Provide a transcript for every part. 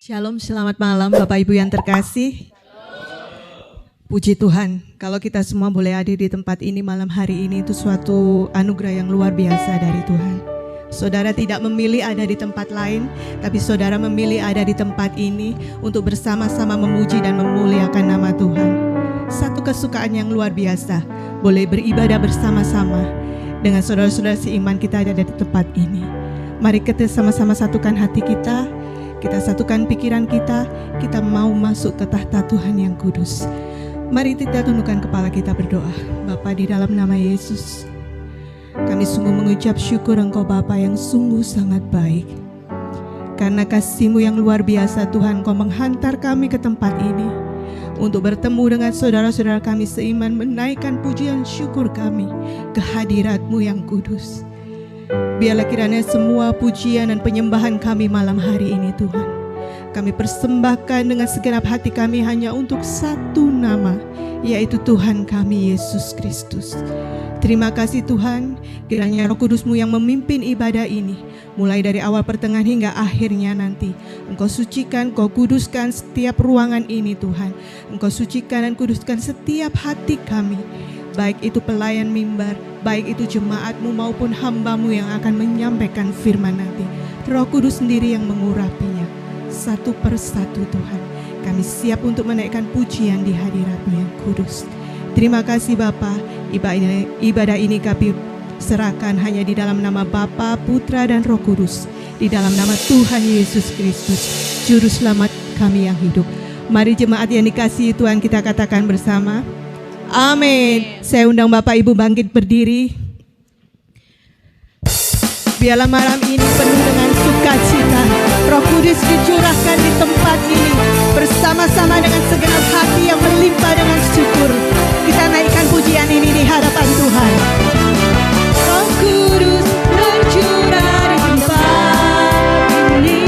Shalom, selamat malam Bapak Ibu yang terkasih. Puji Tuhan, kalau kita semua boleh hadir di tempat ini malam hari ini itu suatu anugerah yang luar biasa dari Tuhan. Saudara tidak memilih ada di tempat lain, tapi saudara memilih ada di tempat ini untuk bersama-sama memuji dan memuliakan nama Tuhan. Satu kesukaan yang luar biasa, boleh beribadah bersama-sama dengan saudara-saudara seiman kita ada di tempat ini. Mari kita sama-sama satukan hati kita satukan pikiran kita mau masuk ke tahta Tuhan yang kudus. Mari kita tundukkan kepala kita berdoa. Bapa, di dalam nama Yesus, kami sungguh mengucap syukur Engkau Bapa yang sungguh sangat baik. Karena kasih-Mu yang luar biasa Tuhan, Engkau menghantar kami ke tempat ini untuk bertemu dengan saudara-saudara kami seiman, menaikkan pujian syukur kami ke hadirat-Mu yang kudus. Biarlah kiranya semua pujian dan penyembahan kami malam hari ini Tuhan, kami persembahkan dengan segenap hati kami hanya untuk satu nama, yaitu Tuhan kami Yesus Kristus. Terima kasih Tuhan, kiranya Roh Kudus-Mu yang memimpin ibadah ini, mulai dari awal pertengahan hingga akhirnya nanti. Engkau sucikan, Engkau kuduskan setiap ruangan ini Tuhan. Engkau sucikan dan kuduskan setiap hati kami, baik itu pelayan mimbar, baik itu jemaat-Mu maupun hamba-Mu yang akan menyampaikan firman nanti. Roh Kudus sendiri yang mengurapinya satu persatu Tuhan. Kami siap untuk menaikkan pujian di hadirat-Mu yang kudus. Terima kasih Bapa, ibadah ini kami serahkan hanya di dalam nama Bapa, Putra dan Roh Kudus, di dalam nama Tuhan Yesus Kristus, Juru Selamat kami yang hidup. Mari jemaat yang dikasihi Tuhan kita katakan bersama, amin. Saya undang Bapak Ibu bangkit berdiri. Biarlah malam ini penuh dengan sukacita. Roh Kudus dicurahkan di tempat ini bersama-sama dengan segenap hati yang melimpah dengan syukur. Kita naikkan pujian ini di hadapan Tuhan. Roh Kudus tercurah di tempat ini,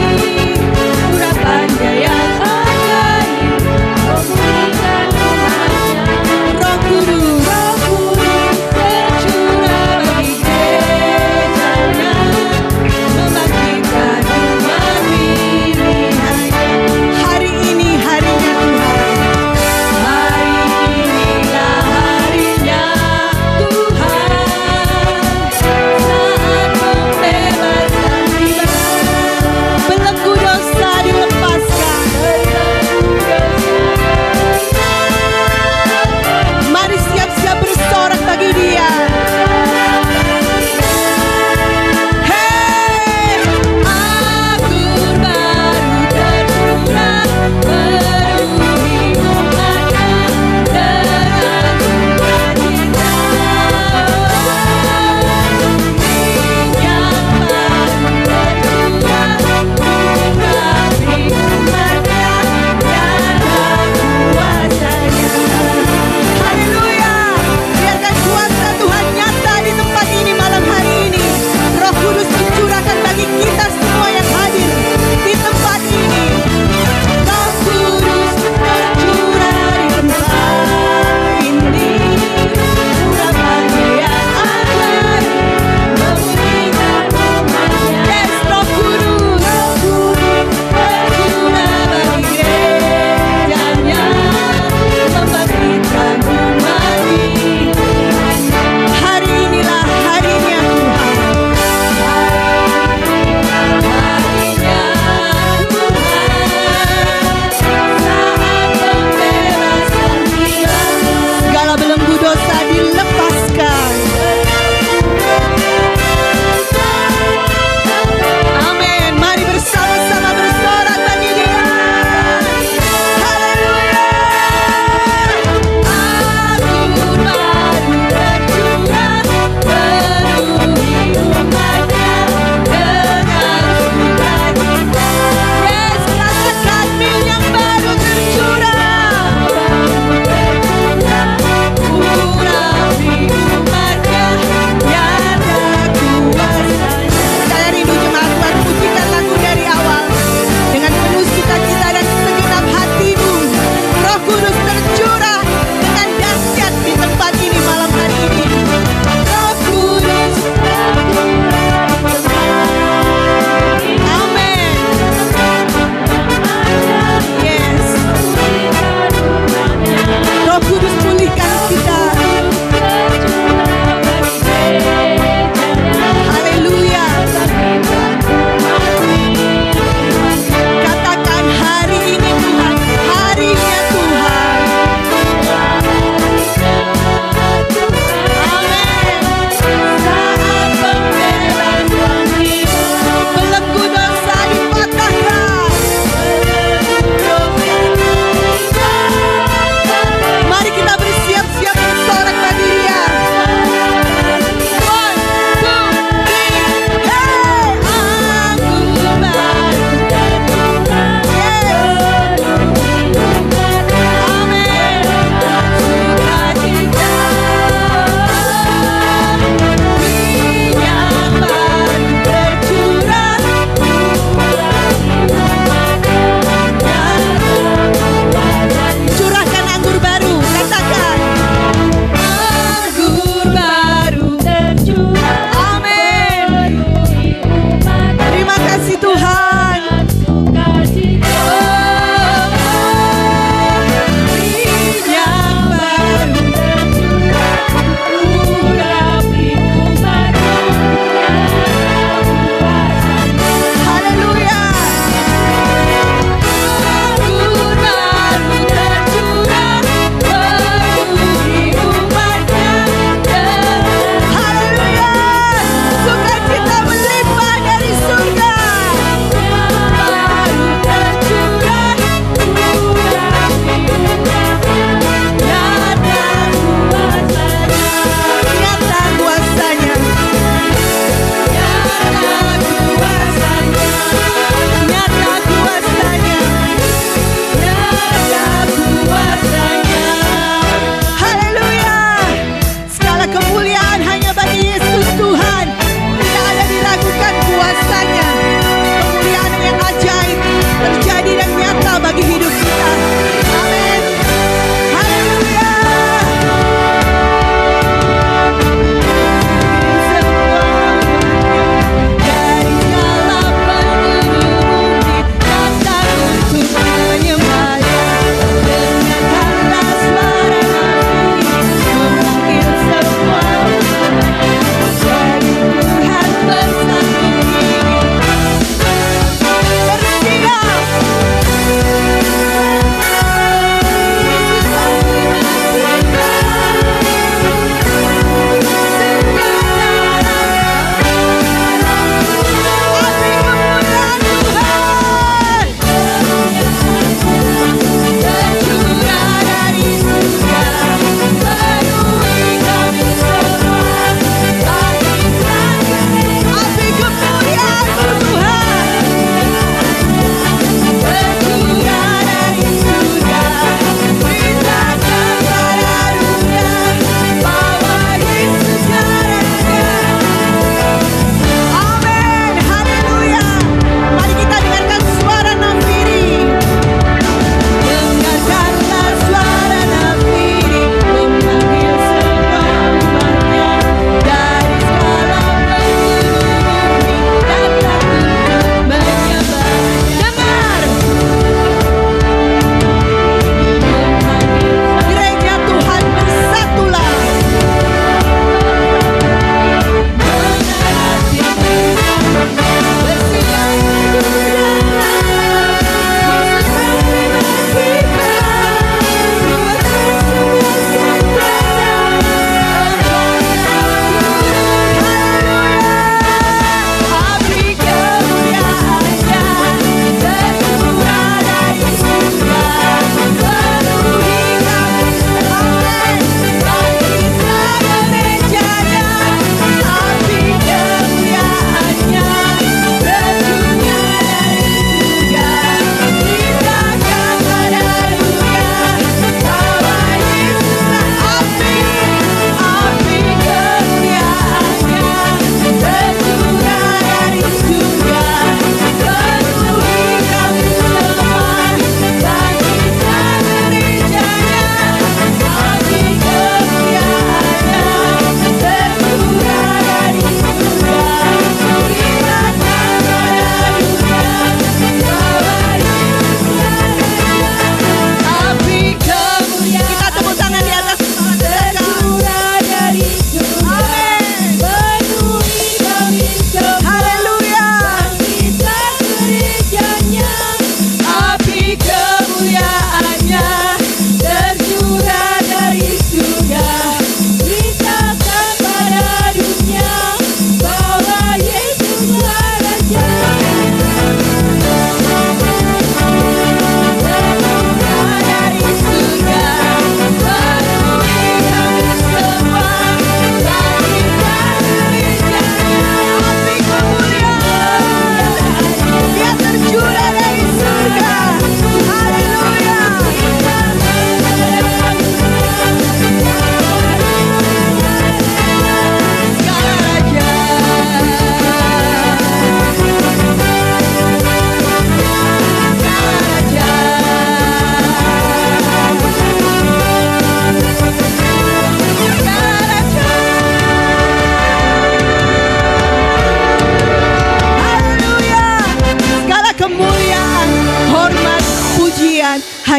urapannya yang ajaib, memulihkan umatnya. Roh Kudus tercurah bagi gerejanya, membangkitkan umat pilihannya. Hari ini harinya Tuhan, hari inilah harinya Tuhan.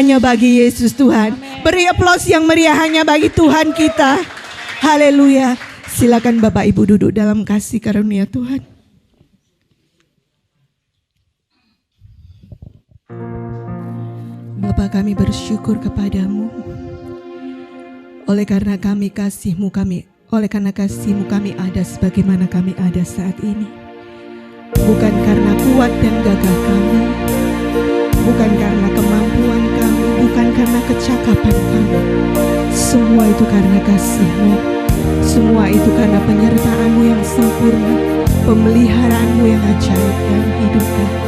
hanya bagi Yesus Tuhan. Beri aplaus yang meriah hanya bagi Tuhan kita. Haleluya. Silakan Bapak Ibu duduk dalam kasih karunia Tuhan. Bapa, kami bersyukur kepadamu. Oleh karena kami kasih-Mu kami ada sebagaimana kami ada saat ini. Bukan karena kuat dan gagah kami, bukan karena kemampuan kami, bukan karena kecakapan kami. Semua itu karena kasih-Mu. Semua itu karena penyertaan-Mu yang sempurna, pemeliharaan-Mu yang ajaib dalam hidup kami.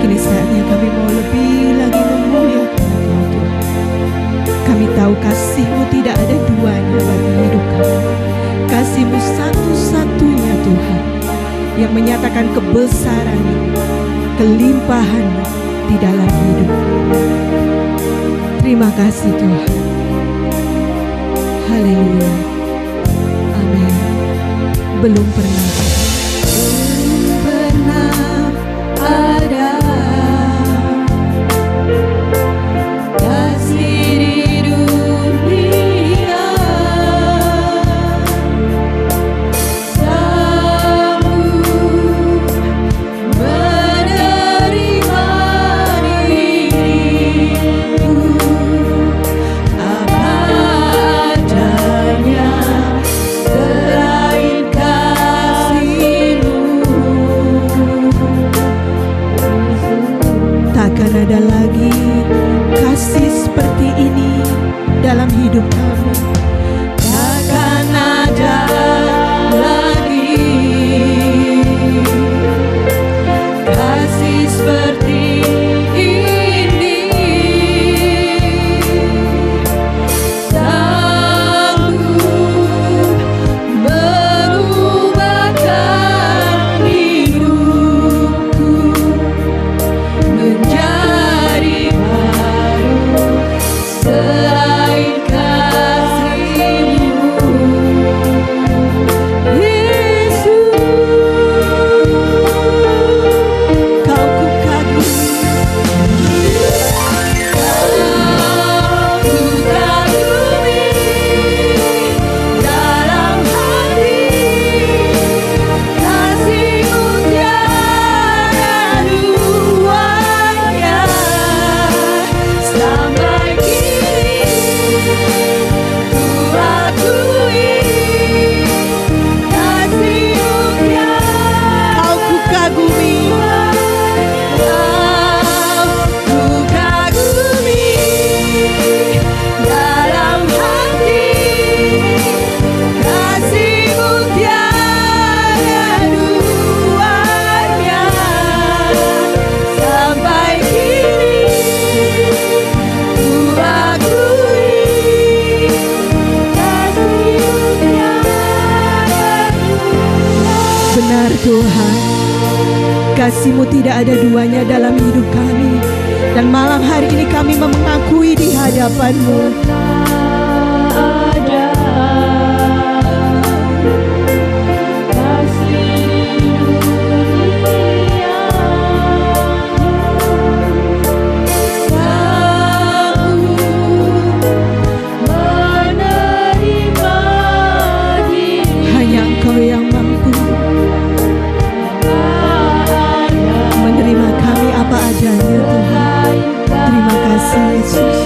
Kini saatnya kami mau lebih lagi memuliakan Engkau, Tuhan. Kami tahu kasih-Mu tidak ada duanya bagi hidup kami. Kasih-Mu satu-satunya Tuhan, yang menyatakan kebesaran-Mu, kelimpahan-Mu di dalam hidup kami. Terima kasih Tuhan. Haleluya. Amin. Belum pernah ada kasih di dunia, sanggup menerima diriku apa adanya, selain kasih-Mu. Takkan ada lagi kasih seperti ini dalam hidup kami. Takkan ada lagi kasih seperti ini, sanggup mengubahkan hidupku menjadi baru, selain kasih-Mu. Yesus, Kau ku kagumi, dalam hati. Kasih-Mu tiada duanya, sampai kini ku akui. Kasih-Mu tiada, Kau ku kagumi, Kau ku kagumi dalam hati. Kasih-Mu tiada duanya, sampai kini ku akui. Kasih-Mu tiada duanya. Benar Tuhan, kasih-Mu tidak ada duanya dalam hidup kami. Dan malam hari ini kami mengakui di hadapan-Mu. Ada kasih di dunia, sanggup menerima diri. Hanya Engkau yang mampu menerima kami apa adanya Tuhan. Terima kasih Yesus.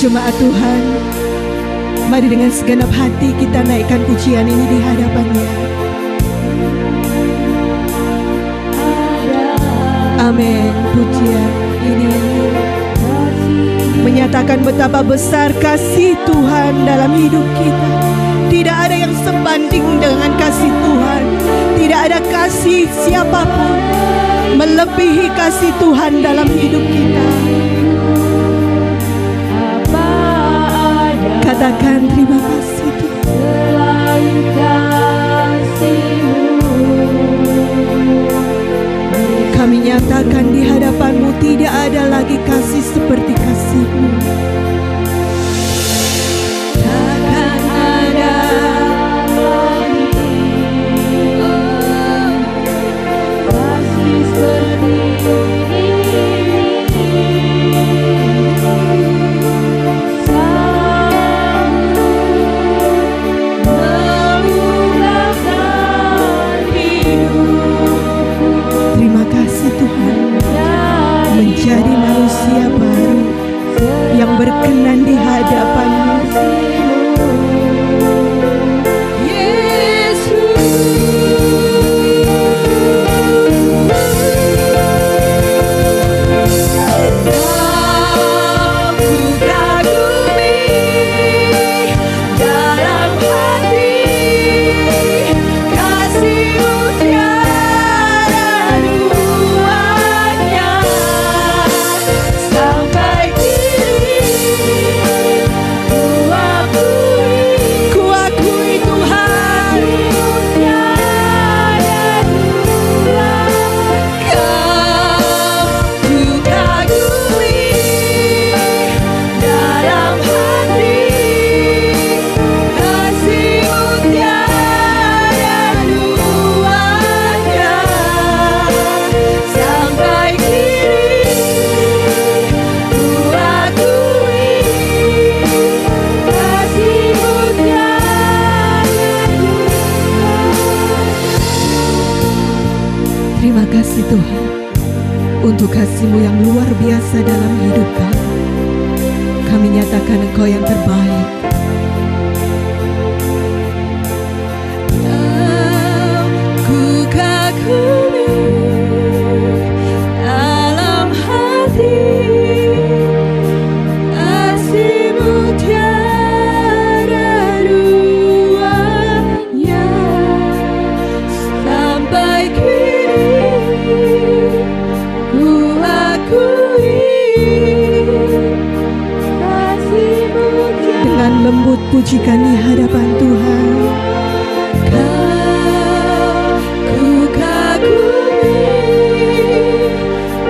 Jemaat Tuhan, mari dengan segenap hati kita naikkan pujian ini di hadapan-Nya. Amin. Pujian ini menyatakan betapa besar kasih Tuhan dalam hidup kita. Tidak ada yang sebanding dengan kasih Tuhan. Tidak ada kasih siapapun melebihi kasih Tuhan dalam hidup kita. Katakan terima kasih Tuhan. Kami nyatakan di hadapan-Mu tidak ada lagi kasih seperti kasih-Mu. Takkan ada lagi kasih seperti ini. Menjadi manusia baru yang berkenan di hadapan-Mu. Terima kasih Tuhan untuk kasih-Mu yang luar biasa dalam hidup kami. Kami nyatakan Engkau yang terbaik. Ku kagumi dalam hati kasih-Mu tiada duanya sampai lembut pujikan di hadapan Tuhan. Ku kagumi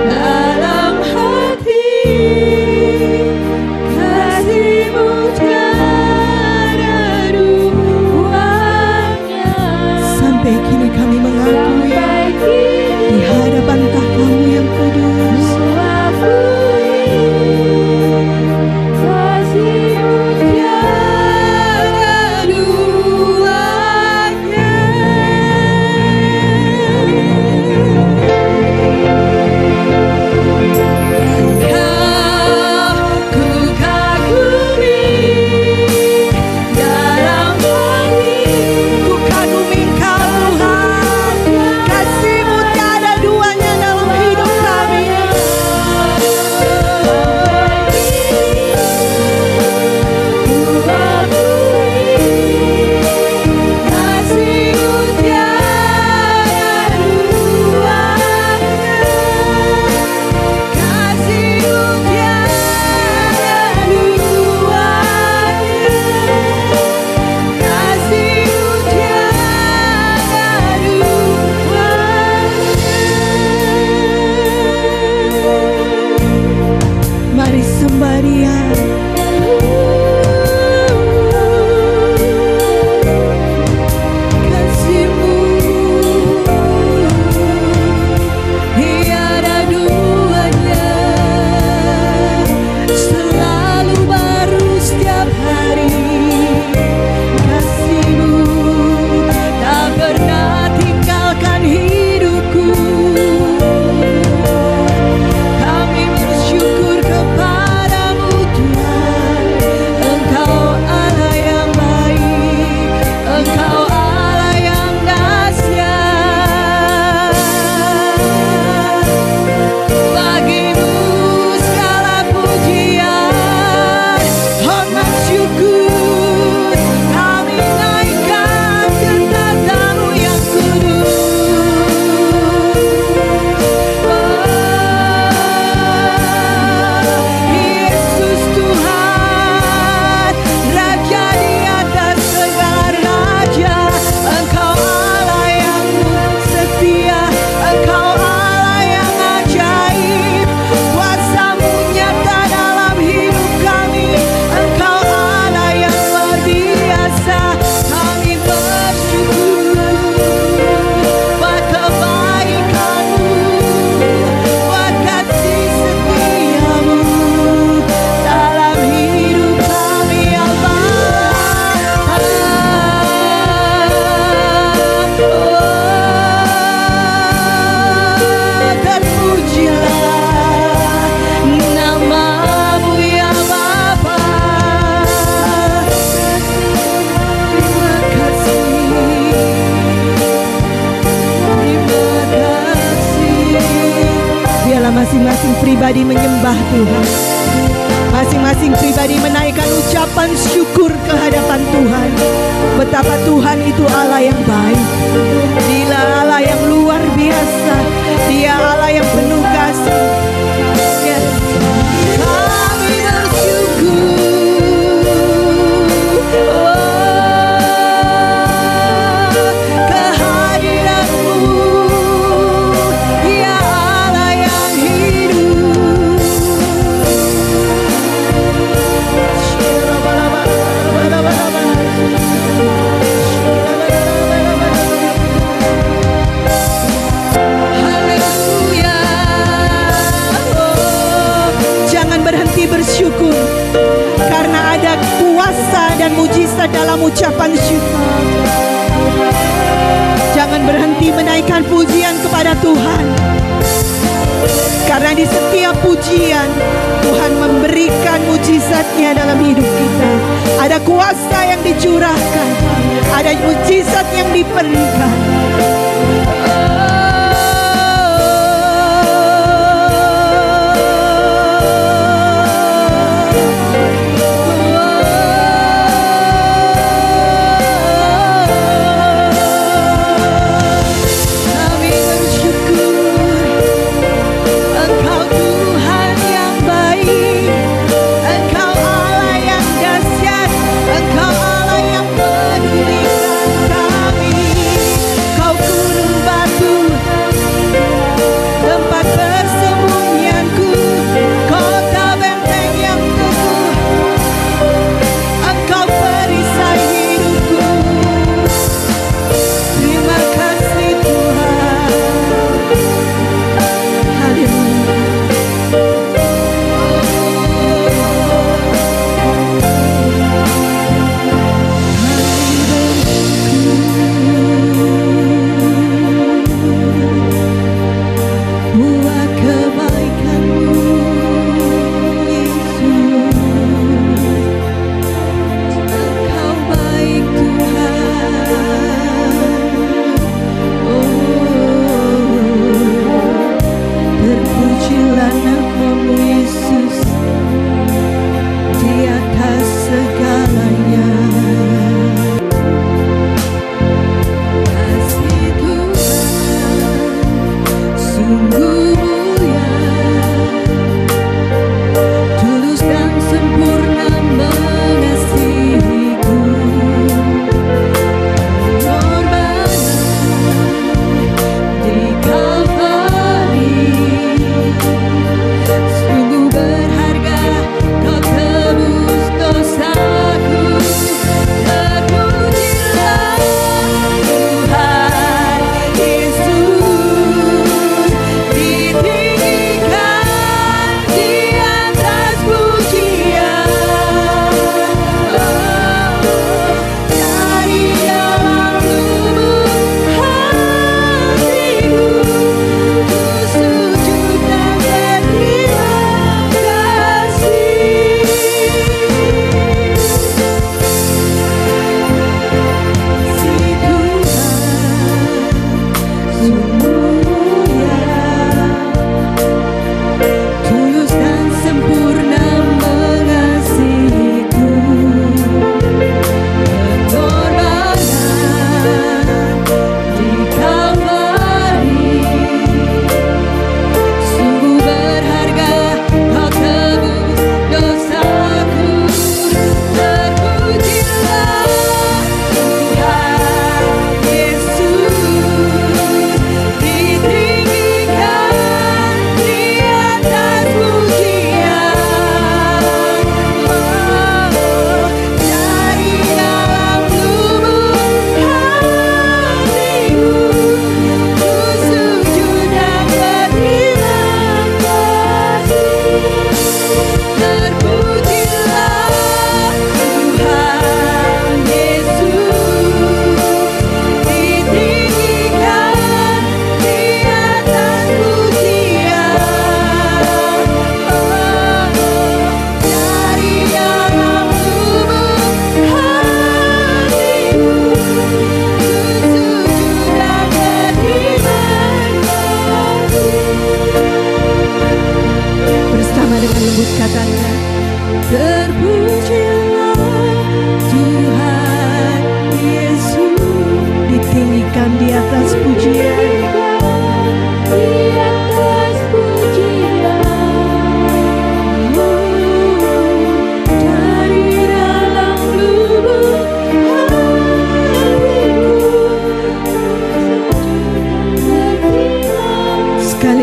dalam hati kasih-Mu tiada duanya. Sampai kini kami mengakui di hadapan tahta-Mu yang kudus. Kasih-Mu tiada duanya. masing-masing pribadi menyembah Tuhan. Masing-masing pribadi menaikkan ucapan syukur ke hadapan Tuhan. Betapa Tuhan itu Allah yang baik. Dia Allah yang luar biasa. Dia Allah yang penuh kasih. Yes. Kami bersyukur. Bersyukur karena ada kuasa dan mujizat dalam ucapan syukur. Jangan berhenti menaikkan pujian kepada Tuhan, karena di setiap pujian Tuhan memberikan mujizatnya dalam hidup kita. Ada kuasa yang dicurahkan, ada mujizat yang diberikan.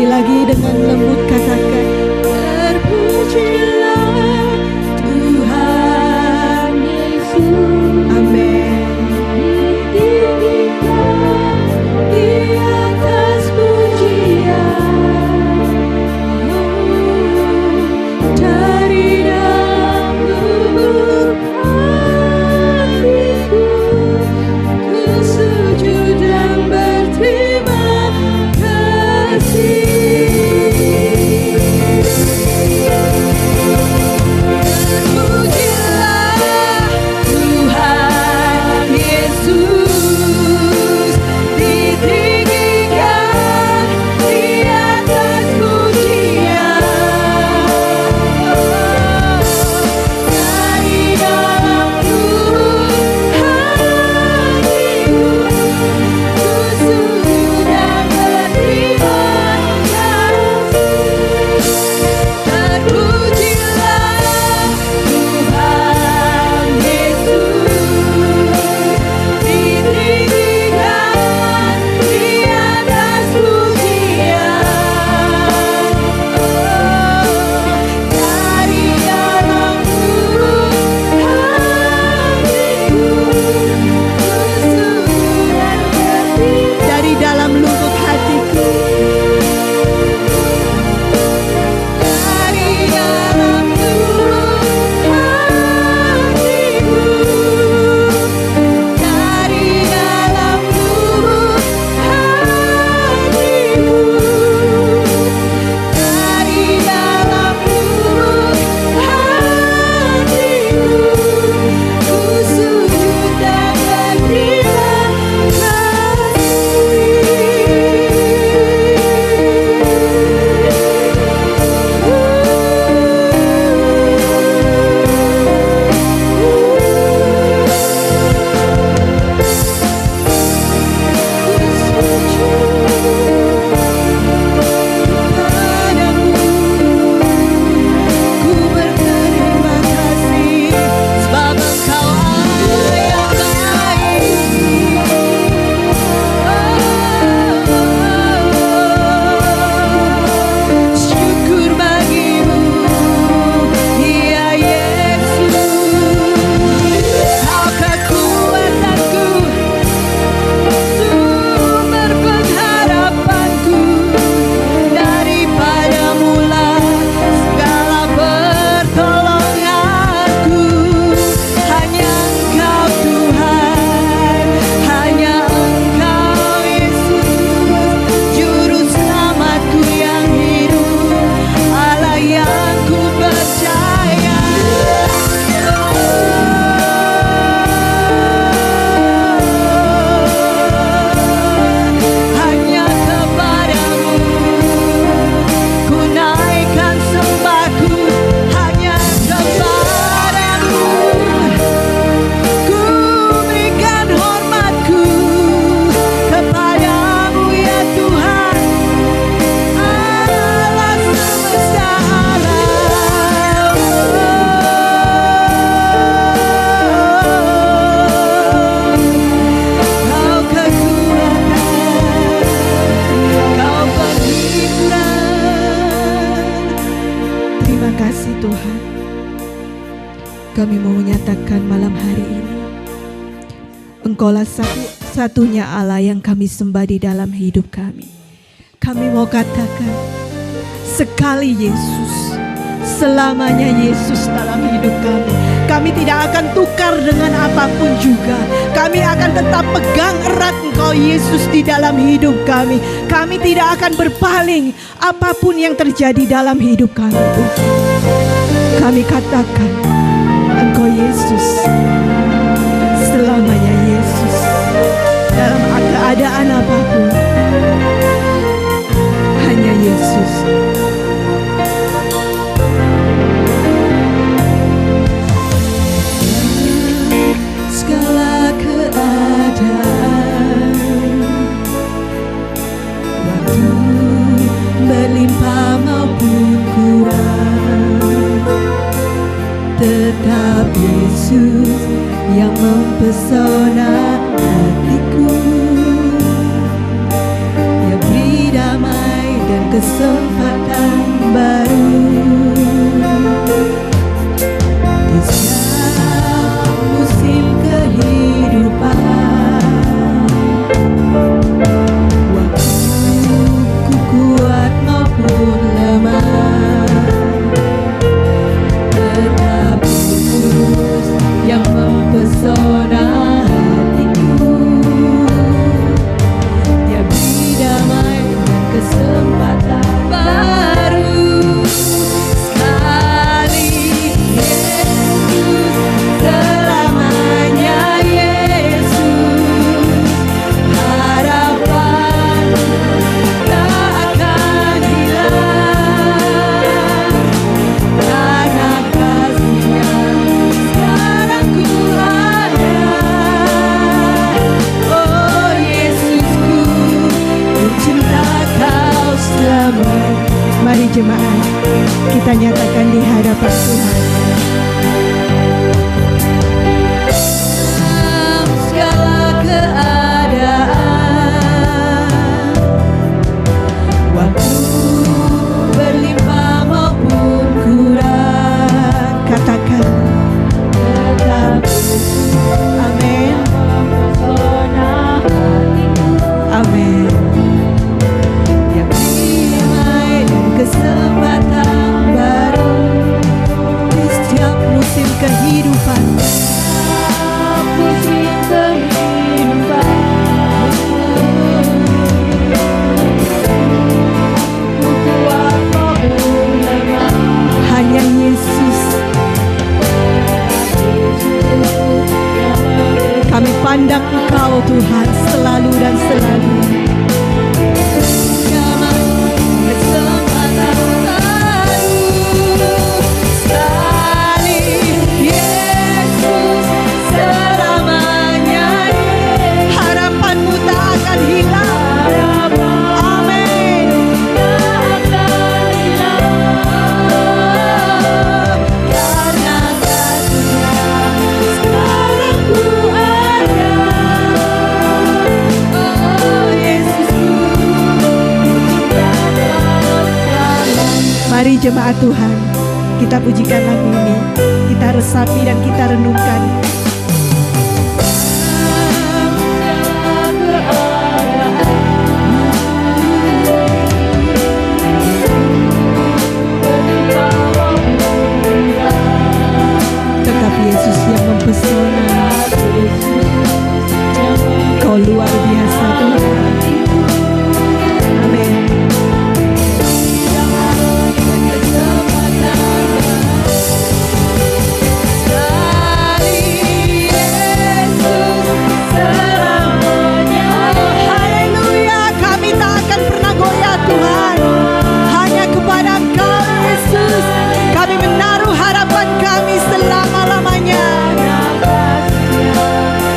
Sekali lagi dengan lembut katakan, terpujilah Tuhan Yesus. Amin. Ditinggikan di atas pujian, dari dalam lubuk hatiku, ku sujud dan berterima kasih. Kami mau menyatakan malam hari ini, Engkaulah satu-satunya Allah yang kami sembah di dalam hidup kami. Kami mau katakan, sekali Yesus, selamanya Yesus dalam hidup kami. Kami tidak akan tukar dengan apapun juga. Kami akan tetap pegang erat Engkau Yesus di dalam hidup kami. Kami tidak akan berpaling apapun yang terjadi dalam hidup kami. Kami katakan, Engkau Yesus, selamanya Yesus, dalam keadaan apapun, hanya Yesus. Segala keadaan, waktu berlimpah maupun kurang, tetap Yesus yang mempesona hatiku, yang beri damai dan kesempatan baru. Di setiap musim kehidupan, waktu ku kuat maupun lemah, tetap Yesus yang mempesona hatiku. Dia beri damai dan kesempatan baru. Sekali Yesus, selamanya Yesus. Harapan tak akan hilang, karena kasih-Nya sekarang ku ada. Oh Yesusku, ku cinta Kau selamanya. Mari jemaat, kita nyatakan di hadapan Tuhan. Dalam segala keadaan, waktu berlimpah maupun kurang, katakan tetap Yesus. Amin. Amin. Dia beri damai dan kesempatan baru di setiap musim kehidupan. Hanya Yesus. Kami pandang Engkau Tuhan selalu dan selalu. Kesempatan baru. Sekali Yesus, selamanya harapanmu tak akan hilang. Amin. Karena kasih-Nya sekarang ku ada. Oh Yesusku, mari jemaat Tuhan, kita pujikan lagu ini, kita resapi dan kita renungkan. Tetap Yesus yang mempesona. Kau luar biasa Tuhan. Amin. Haleluya, kami tak akan pernah goyah Tuhan. Hanya kepada Engkau Yesus kami menaruh harapan kami selama-lamanya.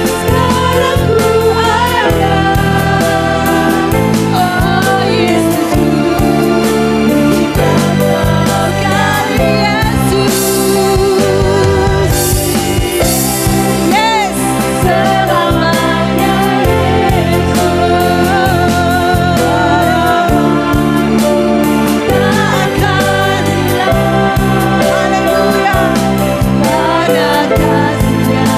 Sekarang ku ada. Oh Yesusku, kita kami Yesus. Yes, selamanya Yesus. Tak akan hilang. Haleluya. Karena kasih-Nya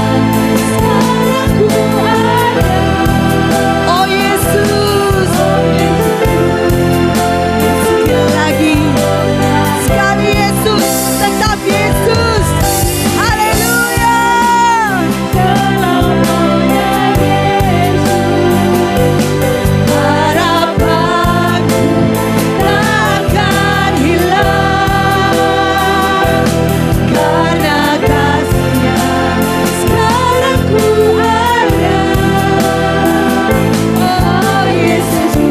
sekarang ku ada. Oh Yesus. Sekali lagi. Sekali Yesus. Tetap Yesus. Haleluya. Selamanya Yesus. Harapanku tak akan hilang, karena kasih-Nya sekarang ku ada. Oh Yesusku,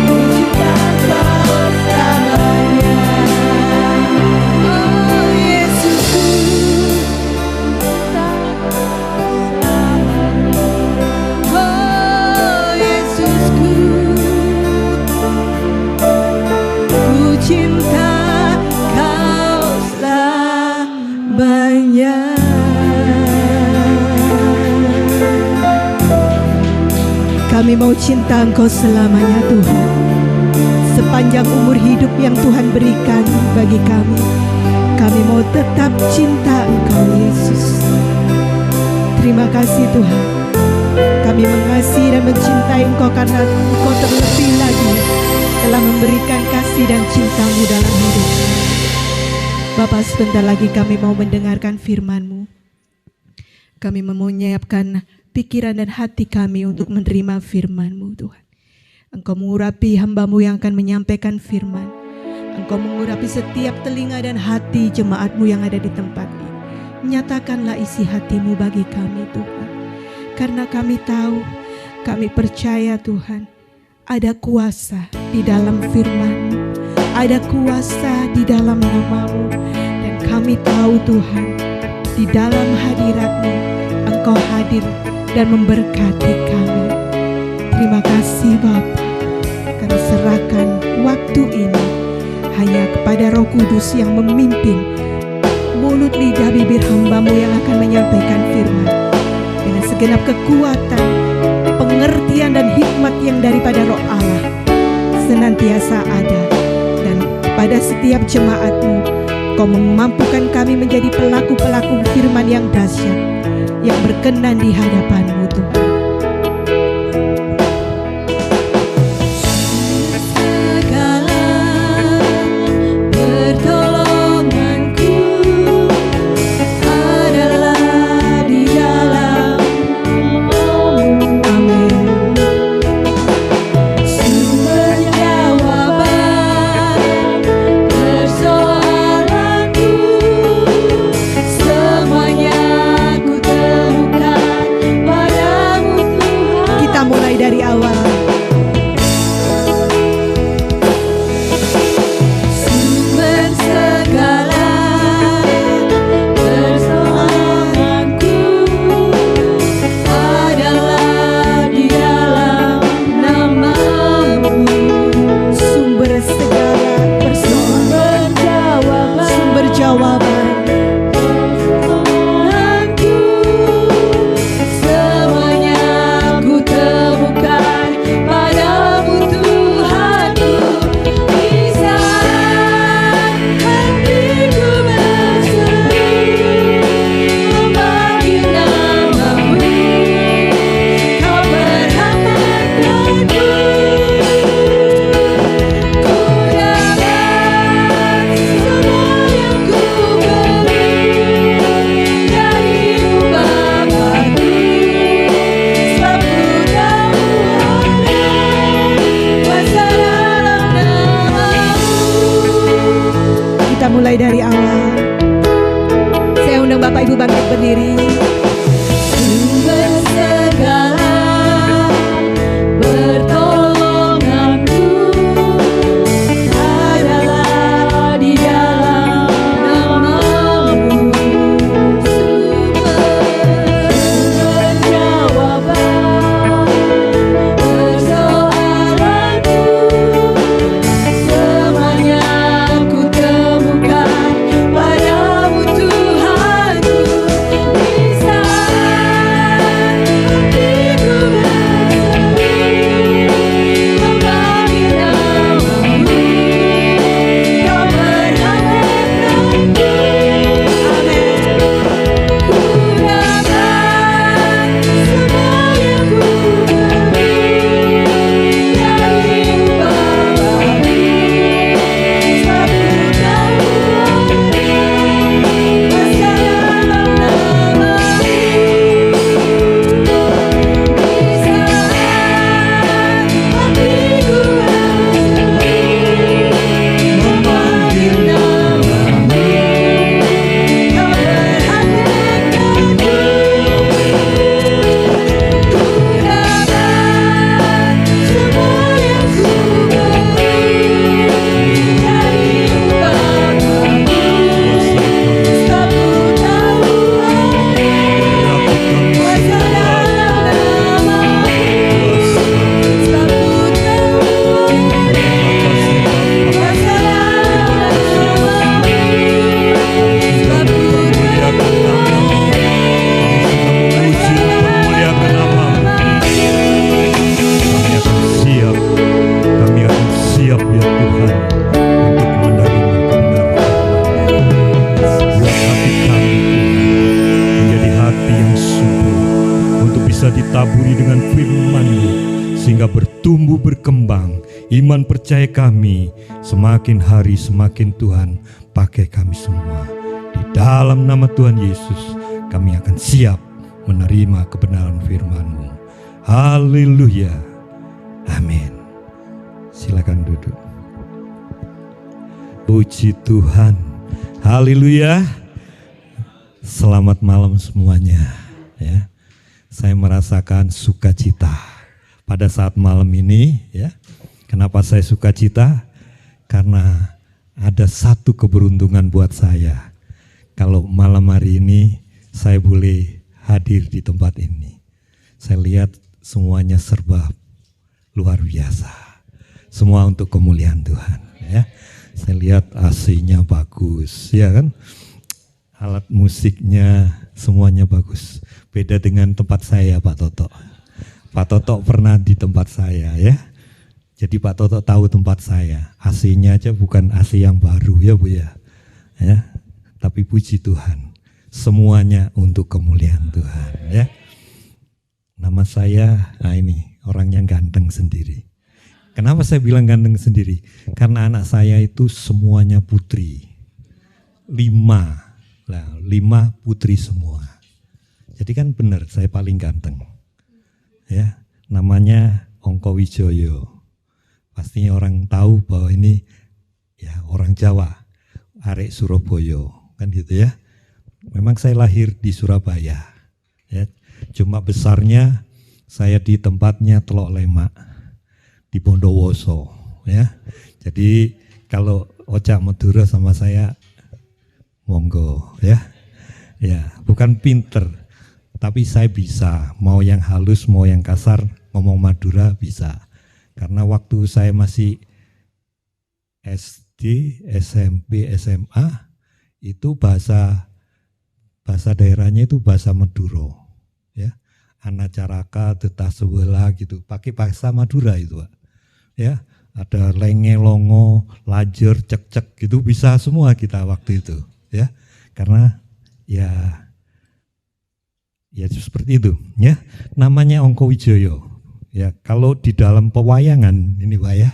ku cinta Kau selamanya. Oh Yesusku, oh Yesusku, ku cinta Kau selamanya. Kami mau cinta Engkau selamanya Tuhan. panjang umur hidup yang Tuhan berikan bagi kami. Kami mau tetap cinta Engkau, Yesus. Terima kasih Tuhan. Kami mengasihi dan mencintai Engkau karena Engkau terlebih lagi telah memberikan kasih dan cinta-Mu dalam hidup kami. Bapa, sebentar lagi kami mau mendengarkan firman-Mu. Kami mau menyiapkan pikiran dan hati kami untuk menerima firman-Mu, Tuhan. Engkau mengurapi hamba-Mu yang akan menyampaikan firman. Engkau mengurapi setiap telinga dan hati jemaat-Mu yang ada di tempat ini. Nyatakanlah isi hati-Mu bagi kami, Tuhan. Karena kami tahu, kami percaya Tuhan, ada kuasa di dalam firman-Mu. Ada kuasa di dalam nama-Mu. Dan kami tahu Tuhan, di dalam hadirat-Mu, Engkau hadir dan memberkati kami. Terima kasih Bapa. Kami serahkan waktu ini hanya kepada Roh Kudus yang memimpin mulut lidah bibir hamba-Mu yang akan menyampaikan firman. Dengan segenap kekuatan, pengertian dan hikmat yang daripada Roh Allah senantiasa ada. Dan pada setiap jemaat-Mu, Kau memampukan kami menjadi pelaku-pelaku firman yang dahsyat, yang berkenan di hadapan-Mu Tuhan. Mulai dari awal, saya undang Bapak Ibu bangkit berdiri. Sumber segala pertolonganku adalah di dalam nama-Mu. Sumber jawaban persoalanku, semuanya ku temukan padamu Tuhanku. tumbuh berkembang. Iman percaya kami semakin hari semakin Tuhan pakai kami semua. Di dalam nama Tuhan Yesus kami akan siap menerima kebenaran firman-Mu. Haleluya. Amin. Silakan duduk. Puji Tuhan. Haleluya. Selamat malam semuanya. Ya, saya merasakan sukacita pada saat malam ini. Ya, kenapa saya sukacita? Karena ada satu keberuntungan buat saya. Kalau malam hari ini saya boleh hadir di tempat ini. Saya lihat semuanya serba luar biasa. Semua untuk kemuliaan Tuhan. Ya, saya lihat AC-nya bagus, ya kan? Alat musiknya semuanya bagus. Beda dengan tempat saya, Pak Toto. Pak Toto pernah di tempat saya, ya. Jadi Pak Toto tahu tempat saya. AC-nya aja bukan AC yang baru, ya Bu ya. Ya. Tapi puji Tuhan, semuanya untuk kemuliaan Tuhan, ya. Nama saya, ini orang yang ganteng sendiri. Kenapa saya bilang ganteng sendiri? Karena anak saya itu semuanya putri. 5 putri semua. Jadi kan benar saya paling ganteng. Ya, namanya Ongko Wijoyo. Pastinya orang tahu bahwa ini ya orang Jawa, arek Surabaya, kan gitu ya. Memang saya lahir di Surabaya. Ya, cuma besarnya saya di tempatnya Telok Lemak di Bondowoso, ya. Jadi kalau Ocak Madura sama saya monggo, ya. Ya, bukan pinter, tapi saya bisa, mau yang halus, mau yang kasar, ngomong Madura bisa. Karena waktu saya masih SD, SMP, SMA, itu bahasa daerahnya itu bahasa Maduro, ya. Anacaraka, tetah sebelah gitu, pakai bahasa Madura itu, Pak. Ya, ada lenge, longo, lajer, cek-cek gitu bisa semua kita waktu itu, ya. Karena ya seperti itu, ya. Namanya Ongko Wijoyo. Ya, kalau di dalam pewayangan ini Pak ya.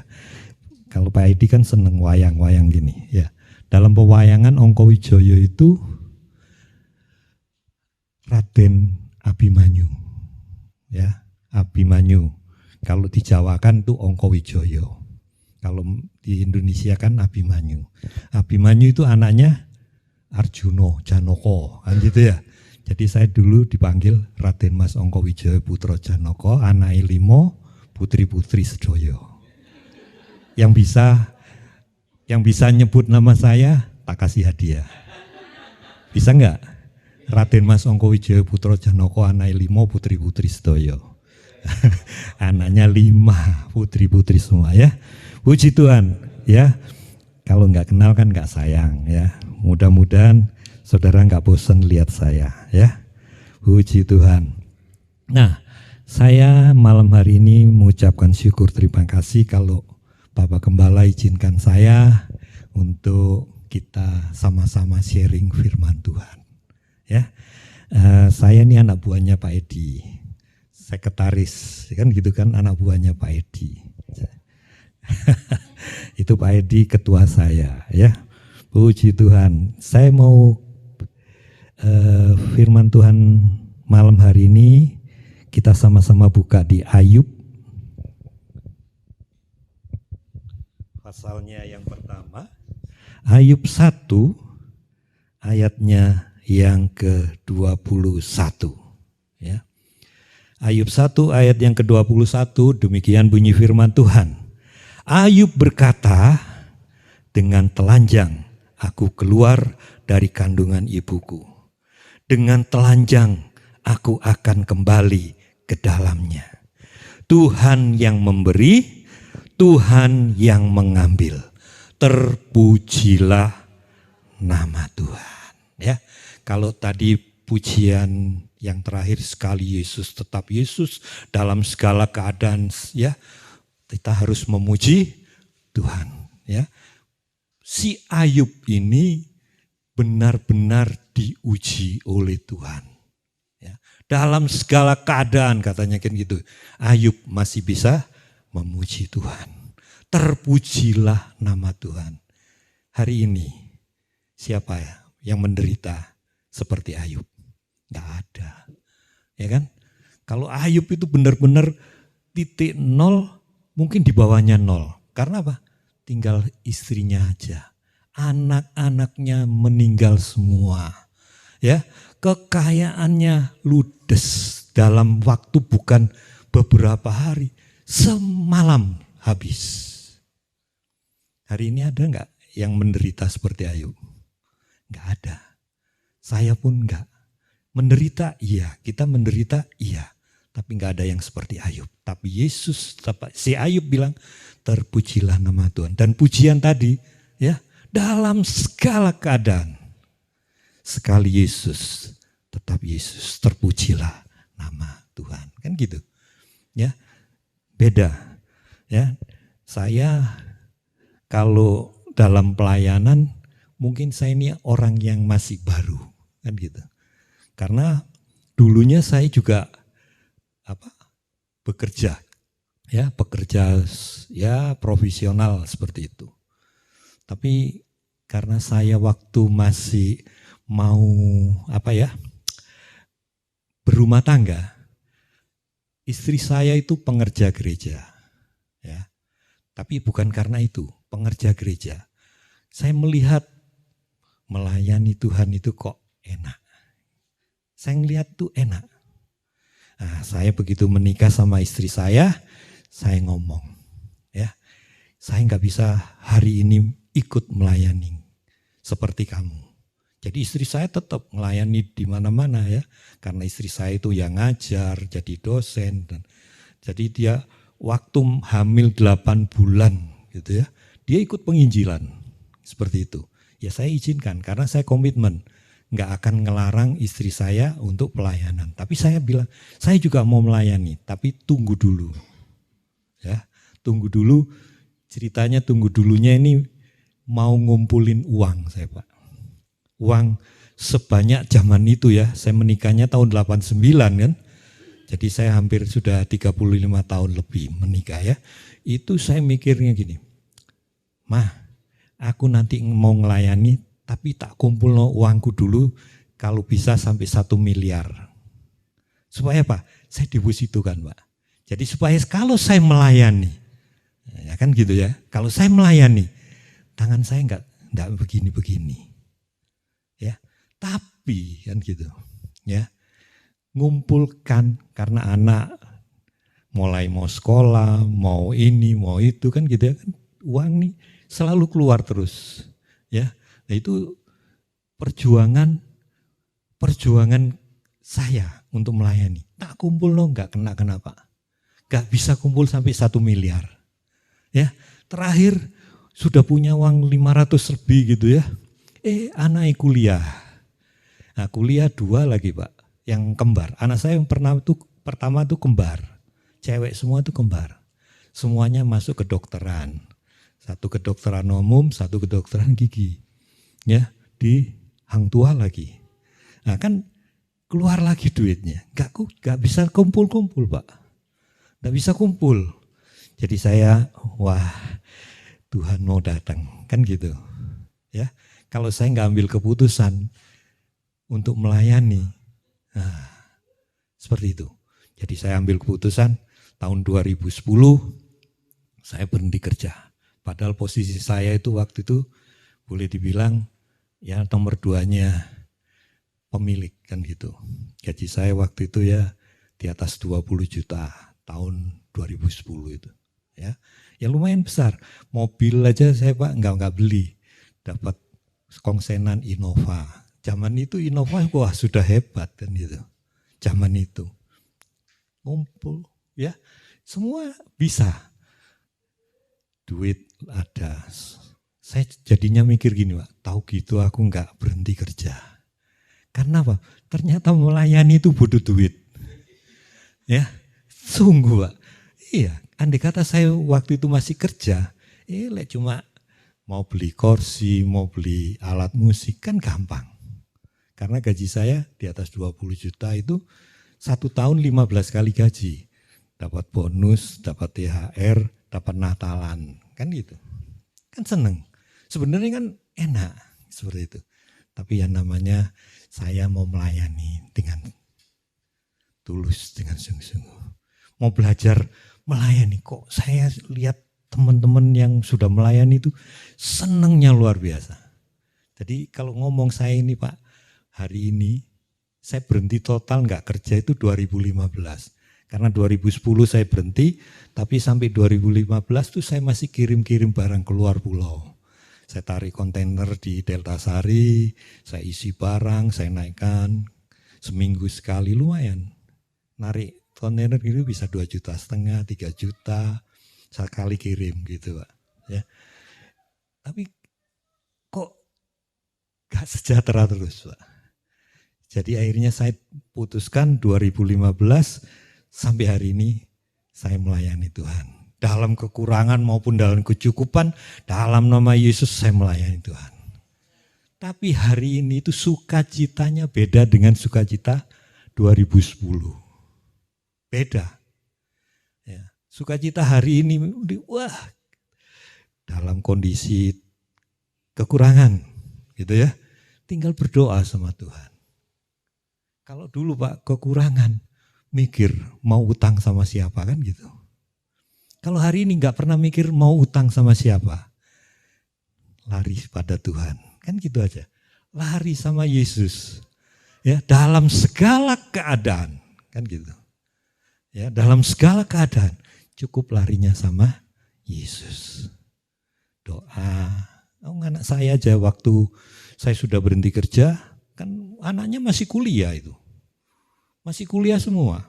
Kalau Pak Edi kan seneng wayang-wayang gini, ya. Dalam pewayangan Ongko Wijoyo itu Raden Abimanyu. Ya, Abimanyu. Kalau dijawakan itu Ongko Wijoyo. Kalau di Indonesia kan Abimanyu. Abimanyu itu anaknya Arjuno Janoko, kan gitu ya. Jadi saya dulu dipanggil Raden Mas Ongko Wijoyo Putra Janoko, anake 5, putri-putri sedoyo. Yang bisa nyebut nama saya tak kasih hadiah. Bisa enggak? Raden Mas Ongko Wijoyo Putra Janoko, anake 5, putri-putri sedoyo. Anaknya 5, putri-putri semua, ya. Puji Tuhan, ya. Kalau enggak kenal kan enggak sayang, ya. Mudah-mudahan saudara enggak bosan lihat saya, ya. Puji Tuhan. Nah, saya malam hari ini mengucapkan syukur terima kasih kalau Bapak Gembala izinkan saya untuk kita sama-sama sharing firman Tuhan, ya. Saya ini anak buahnya Pak Edi, sekretaris, kan gitu kan, anak buahnya Pak Edi. Itu Pak Edi ketua saya, ya. Puji Tuhan. Saya mau firman Tuhan malam hari ini kita sama-sama buka di Ayub pasalnya yang pertama, Ayub 1 ayatnya yang ke-21, ya. Ayub 1 ayat yang ke-21, demikian bunyi firman Tuhan. Ayub berkata, dengan telanjang aku keluar dari kandungan ibuku. Dengan telanjang aku akan kembali ke dalamnya. Tuhan yang memberi, Tuhan yang mengambil. Terpujilah nama Tuhan. Ya, kalau tadi pujian yang terakhir sekali Yesus, tetap Yesus dalam segala keadaan, ya. Kita harus memuji Tuhan, ya. Si Ayub ini benar-benar diuji oleh Tuhan, ya. Dalam segala keadaan katanya kan gitu. Ayub masih bisa memuji Tuhan. Terpujilah nama Tuhan. Hari ini siapa ya yang menderita seperti Ayub? Gak ada. Ya kan? Kalau Ayub itu benar-benar titik nol, mungkin di bawahnya nol. Karena apa? Tinggal istrinya aja. Anak-anaknya meninggal semua. Ya, kekayaannya ludes dalam waktu bukan beberapa hari, semalam habis. Hari ini ada enggak yang menderita seperti Ayub? Enggak ada. Saya pun enggak. Menderita iya, kita menderita iya. Tapi enggak ada yang seperti Ayub. Tapi Yesus, si Ayub bilang, terpujilah nama Tuhan. Dan pujian tadi, ya, dalam segala keadaan. Sekali Yesus, tetap Yesus, terpujilah nama Tuhan. Kan gitu. Ya, beda. Ya, saya kalau dalam pelayanan, mungkin saya ini orang yang masih baru. Kan gitu. Karena dulunya saya juga bekerja ya profesional seperti itu. Tapi karena saya waktu masih mau berumah tangga, istri saya itu pengerja gereja, ya. Tapi bukan karena itu, pengerja gereja. Saya melihat melayani Tuhan itu kok enak. Saya ngelihat tuh enak. Nah, saya begitu menikah sama istri saya ngomong, ya, saya nggak bisa hari ini ikut melayani seperti kamu. Jadi istri saya tetap melayani di mana-mana ya, karena istri saya itu yang ngajar, jadi dosen, dan jadi dia waktu hamil 8 bulan gitu ya, dia ikut penginjilan seperti itu. Ya saya izinkan karena saya komitmen. Nggak akan ngelarang istri saya untuk pelayanan. Tapi saya bilang, saya juga mau melayani, tapi tunggu dulu. Ya, tunggu dulu, ceritanya tunggu dulunya ini mau ngumpulin uang saya Pak. Uang sebanyak zaman itu ya, saya menikahnya tahun 89 kan. Jadi saya hampir sudah 35 tahun lebih menikah ya. Itu saya mikirnya gini, Mah, aku nanti mau ngelayani, tapi tak kumpul uangku dulu kalau bisa sampai 1 miliar. Supaya apa? Saya depositokan Pak. Jadi supaya kalau saya melayani, ya kan gitu ya. Kalau saya melayani, tangan saya enggak begini-begini. Ya, tapi kan gitu. Ya. Ngumpulkan karena anak mulai mau sekolah, mau ini, mau itu kan gitu ya. Uang nih selalu keluar terus. Ya. Nah itu perjuangan saya untuk melayani. Tak kumpul nggak kena Pak. Gak bisa kumpul sampai 1 miliar. Ya, terakhir sudah punya uang 500 lebih gitu ya. Anak kuliah. Nah, kuliah 2 lagi Pak, yang kembar. Anak saya yang pertama tuh kembar. Cewek semua tuh kembar. Semuanya masuk kedokteran. 1 kedokteran umum, 1 kedokteran gigi. Ya, di Hang Tua lagi. Nah kan keluar lagi duitnya. Gak bisa kumpul-kumpul Pak. Gak bisa kumpul. Jadi saya, wah Tuhan mau datang. Kan gitu. Ya, kalau saya gak ambil keputusan untuk melayani. Nah, seperti itu. Jadi saya ambil keputusan tahun 2010 saya berhenti kerja. Padahal posisi saya itu waktu itu boleh dibilang ya nomor 2-nya pemilik kan gitu. Gaji saya waktu itu ya di atas 20 juta tahun 2010 itu. Ya, ya lumayan besar. Mobil aja saya Pak enggak beli. Dapat kongsenan Innova. Zaman itu Innova wah sudah hebat kan gitu. Zaman itu. Ngumpul ya. Semua bisa. Duit ada. Saya jadinya mikir gini Pak, tahu gitu aku enggak berhenti kerja. Karena apa? Ternyata melayani itu butuh duit. Ya, sungguh Pak. Iya, andai kata saya waktu itu masih kerja, cuma mau beli kursi, mau beli alat musik kan gampang. Karena gaji saya di atas 20 juta itu 1 tahun 15 kali gaji. dapat bonus, dapat THR, dapat Natalan, kan gitu. Kan seneng. Sebenarnya kan enak seperti itu. Tapi yang namanya saya mau melayani dengan tulus, dengan sungguh-sungguh. Mau belajar melayani, kok saya lihat teman-teman yang sudah melayani itu senangnya luar biasa. Jadi kalau ngomong saya ini Pak, hari ini saya berhenti total nggak kerja itu 2015. Karena 2010 saya berhenti, tapi sampai 2015 tuh saya masih kirim-kirim barang keluar pulau. Saya tarik kontainer di Delta Sari, saya isi barang, saya naikkan seminggu sekali, lumayan. Narik kontainer gitu bisa 2,5 juta, 3 juta sekali kirim gitu Pak. Ya. Tapi kok gak sejahtera terus Pak. Jadi akhirnya saya putuskan 2015 sampai hari ini saya melayani Tuhan. Dalam kekurangan maupun dalam kecukupan, dalam nama Yesus saya melayani Tuhan. Tapi hari ini itu sukacitanya beda dengan sukacita 2010. Beda. Ya, sukacita hari ini, wah, dalam kondisi kekurangan, gitu ya. Tinggal berdoa sama Tuhan. Kalau dulu Pak kekurangan, mikir mau utang sama siapa kan gitu. Kalau hari ini nggak pernah mikir mau utang sama siapa, lari pada Tuhan, kan gitu aja. Lari sama Yesus, ya dalam segala keadaan, kan gitu. Ya dalam segala keadaan cukup larinya sama Yesus. Doa, anak saya aja waktu saya sudah berhenti kerja, kan anaknya masih kuliah itu. Masih kuliah semua.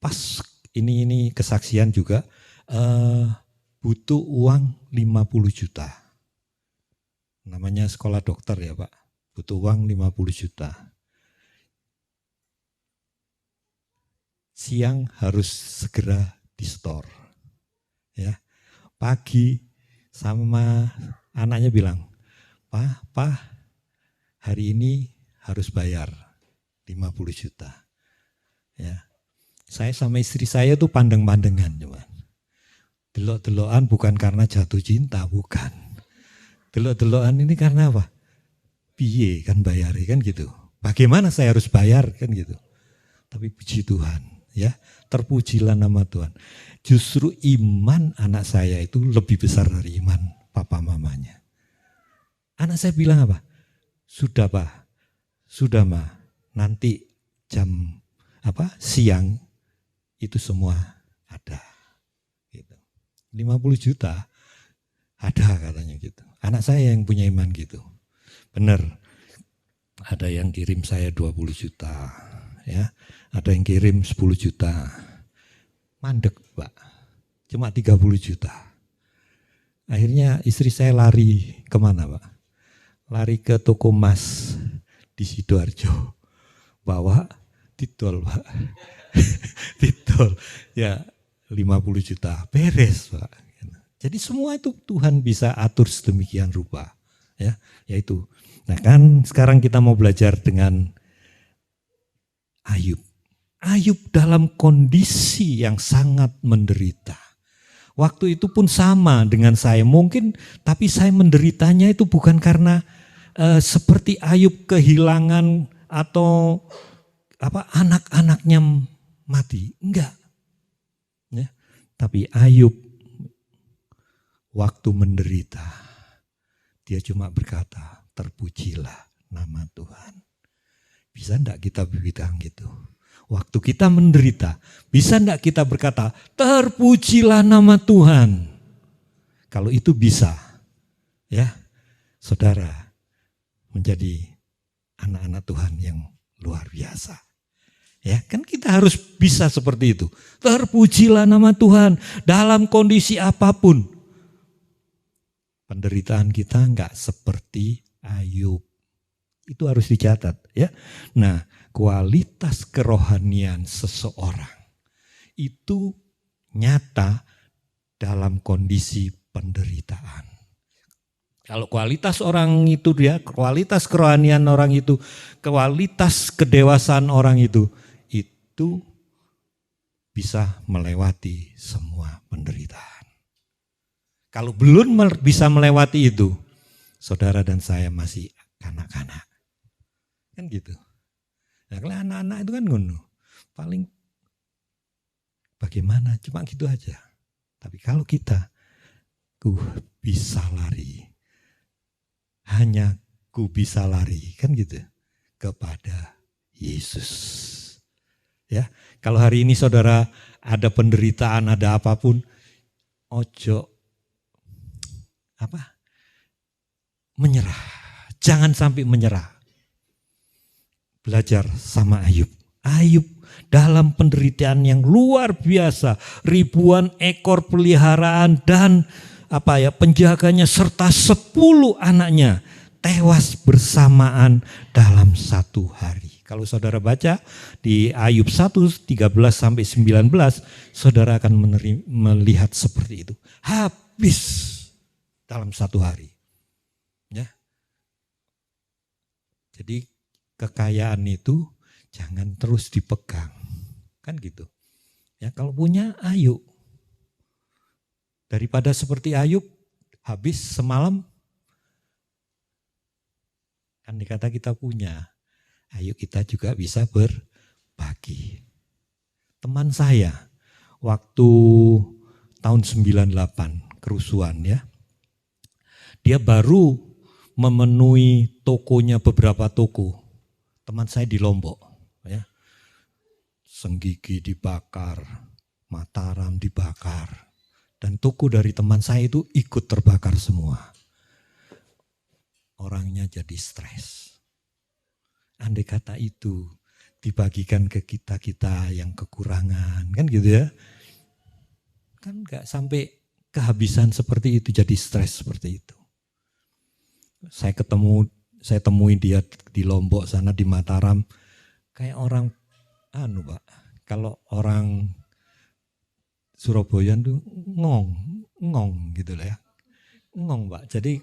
Pas ini kesaksian juga butuh uang 50 juta. Namanya sekolah dokter ya Pak. Butuh uang 50 juta. Siang harus segera di store. Ya. Pagi sama anaknya bilang, "Pak, hari ini harus bayar 50 juta. Ya. Saya sama istri saya tuh pandeng-pandengan cuman. Delok-delokan bukan karena jatuh cinta, bukan. Delok-delokan ini karena apa? Piye kan bayar kan gitu. Bagaimana saya harus bayar kan gitu. Tapi puji Tuhan ya, terpujilah nama Tuhan. Justru iman anak saya itu lebih besar dari iman papa mamanya. Anak saya bilang apa? Sudah Pak, sudah Ma. Nanti jam siang itu semua ada. Gitu. 50 juta ada katanya gitu. Anak saya yang punya iman gitu. Benar. Ada yang kirim saya 20 juta. Ya. Ada yang kirim 10 juta. Mandek Pak. Cuma 30 juta. Akhirnya istri saya lari kemana Pak? Lari ke toko emas di Sidoarjo. Bawa titol Pak. Titol ya 50 juta beres Pak. Jadi semua itu Tuhan bisa atur sedemikian rupa ya, yaitu. Nah kan sekarang kita mau belajar dengan Ayub. Ayub dalam kondisi yang sangat menderita. Waktu itu pun sama dengan saya mungkin, tapi saya menderitanya itu bukan karena seperti Ayub kehilangan atau anak-anaknya mati, enggak. Ya. Tapi Ayub waktu menderita, dia cuma berkata, terpujilah nama Tuhan. Bisa enggak kita bilang gitu? Waktu kita menderita, bisa enggak kita berkata, terpujilah nama Tuhan? Kalau itu bisa, ya saudara, menjadi anak-anak Tuhan yang luar biasa. Ya, kan kita harus bisa seperti itu. Terpujilah nama Tuhan dalam kondisi apapun. Penderitaan kita enggak seperti Ayub. Itu harus dicatat ya. Nah, kualitas kerohanian seseorang itu nyata dalam kondisi penderitaan. Kalau kualitas orang itu kualitas kerohanian orang itu, kualitas kedewasaan orang itu bisa melewati semua penderitaan. Kalau belum bisa melewati itu, saudara dan saya masih kanak-kanak. Kan gitu. Nah, kalau anak-anak itu kan ngono. Paling bagaimana, cuma gitu aja. Tapi kalau kita, ku bisa lari. Hanya ku bisa lari, kan gitu. Kepada Yesus. Ya, kalau hari ini saudara ada penderitaan, ada apapun, ojo menyerah. Jangan sampai menyerah. Belajar sama Ayub. Ayub dalam penderitaan yang luar biasa, ribuan ekor peliharaan dan penjaganya serta 10 anaknya tewas bersamaan dalam satu hari. Kalau saudara baca di Ayub 1:13-19, saudara akan melihat seperti itu. Habis dalam satu hari. Ya. Jadi kekayaan itu jangan terus dipegang. Kan gitu. Ya, kalau punya ayo. Daripada seperti Ayub habis semalam, kan dikata kita punya. Ayo kita juga bisa berbagi. Teman saya waktu tahun 98 kerusuhan ya. Dia baru memenuhi tokonya beberapa toko. Teman saya di Lombok ya. Senggigi dibakar, Mataram dibakar. Dan toko dari teman saya itu ikut terbakar semua. Orangnya jadi stres. Andai kata itu dibagikan ke kita-kita yang kekurangan, kan gitu ya. Kan gak sampai kehabisan seperti itu, jadi stres seperti itu. Saya temui dia di Lombok sana, di Mataram. Kayak orang, Pak, kalau orang Surabaya tuh ngong gitu lah ya. Ngong Pak, jadi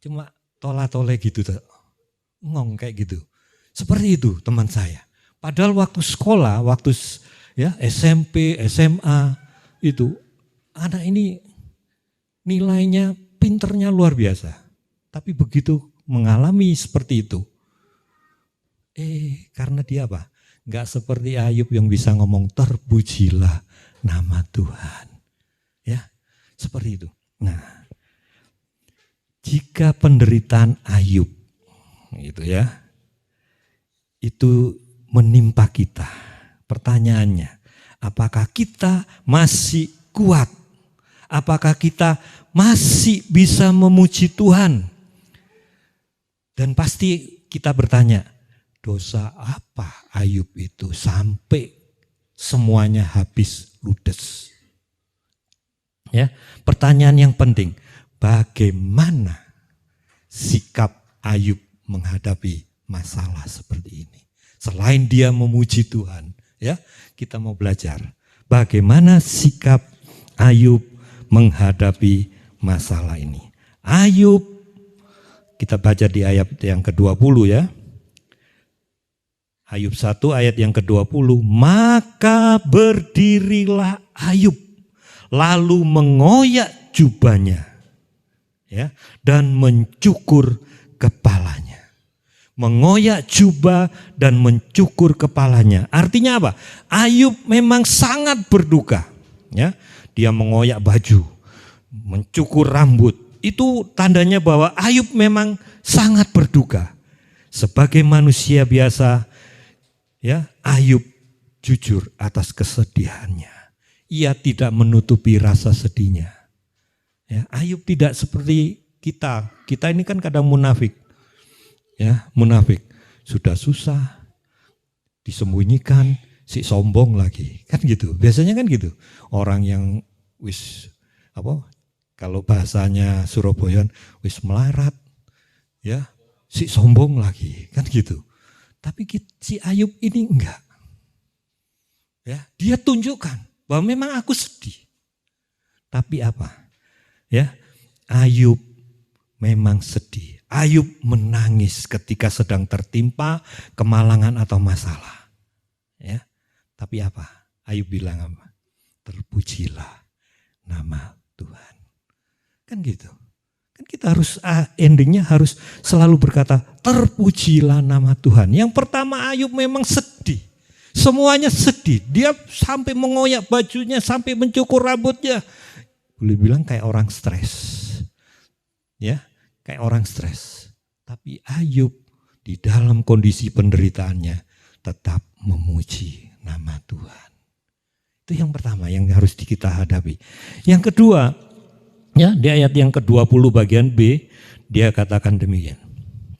cuma tola-tole gitu tuh. Ngong kayak gitu. Seperti itu teman saya. Padahal waktu sekolah, waktu ya SMP, SMA itu anak ini nilainya, pinternya luar biasa. Tapi begitu mengalami seperti itu, karena dia apa? Enggak seperti Ayub yang bisa ngomong terpujilah nama Tuhan. Ya, seperti itu. Nah, jika penderitaan Ayub gitu ya, itu menimpa kita. Pertanyaannya, apakah kita masih kuat? Apakah kita masih bisa memuji Tuhan? Dan pasti kita bertanya, dosa apa Ayub itu sampai semuanya habis ludes? Ya, pertanyaan yang penting, bagaimana sikap Ayub menghadapi masalah seperti ini? Selain dia memuji Tuhan, ya, kita mau belajar bagaimana sikap Ayub menghadapi masalah ini. Ayub, kita baca di ayat yang ke-20 ya. Ayub 1 ayat yang ke-20, maka berdirilah Ayub, lalu mengoyak jubahnya, ya, dan mencukur kepalanya. Mengoyak jubah dan mencukur kepalanya. Artinya apa? Ayub memang sangat berduka. Ya, dia mengoyak baju, mencukur rambut. Itu tandanya bahwa Ayub memang sangat berduka. Sebagai manusia biasa, ya, Ayub jujur atas kesedihannya. Ia tidak menutupi rasa sedihnya. Ya, Ayub tidak seperti kita. Kita ini kan kadang munafik. Ya, munafik. Sudah susah, disembunyikan, si sombong lagi. Kan gitu. Biasanya kan gitu. Orang yang kalau bahasanya Surabaya, wis melarat, ya, si sombong lagi, kan gitu. Tapi si Ayub ini enggak. Ya, dia tunjukkan bahwa memang aku sedih. Tapi apa? Ya, Ayub memang sedih. Ayub menangis ketika sedang tertimpa kemalangan atau masalah. Ya, tapi apa? Ayub bilang apa? Terpujilah nama Tuhan. Kan gitu. Kan kita harus endingnya harus selalu berkata terpujilah nama Tuhan. Yang pertama Ayub memang sedih. Semuanya sedih. Dia sampai mengoyak bajunya, sampai mencukur rambutnya. Boleh bilang kayak orang stres. Ya, kayak orang stres. Tapi Ayub di dalam kondisi penderitaannya tetap memuji nama Tuhan. Itu yang pertama yang harus kita hadapi. Yang kedua, ya, di ayat yang ke-20 bagian B, dia katakan demikian.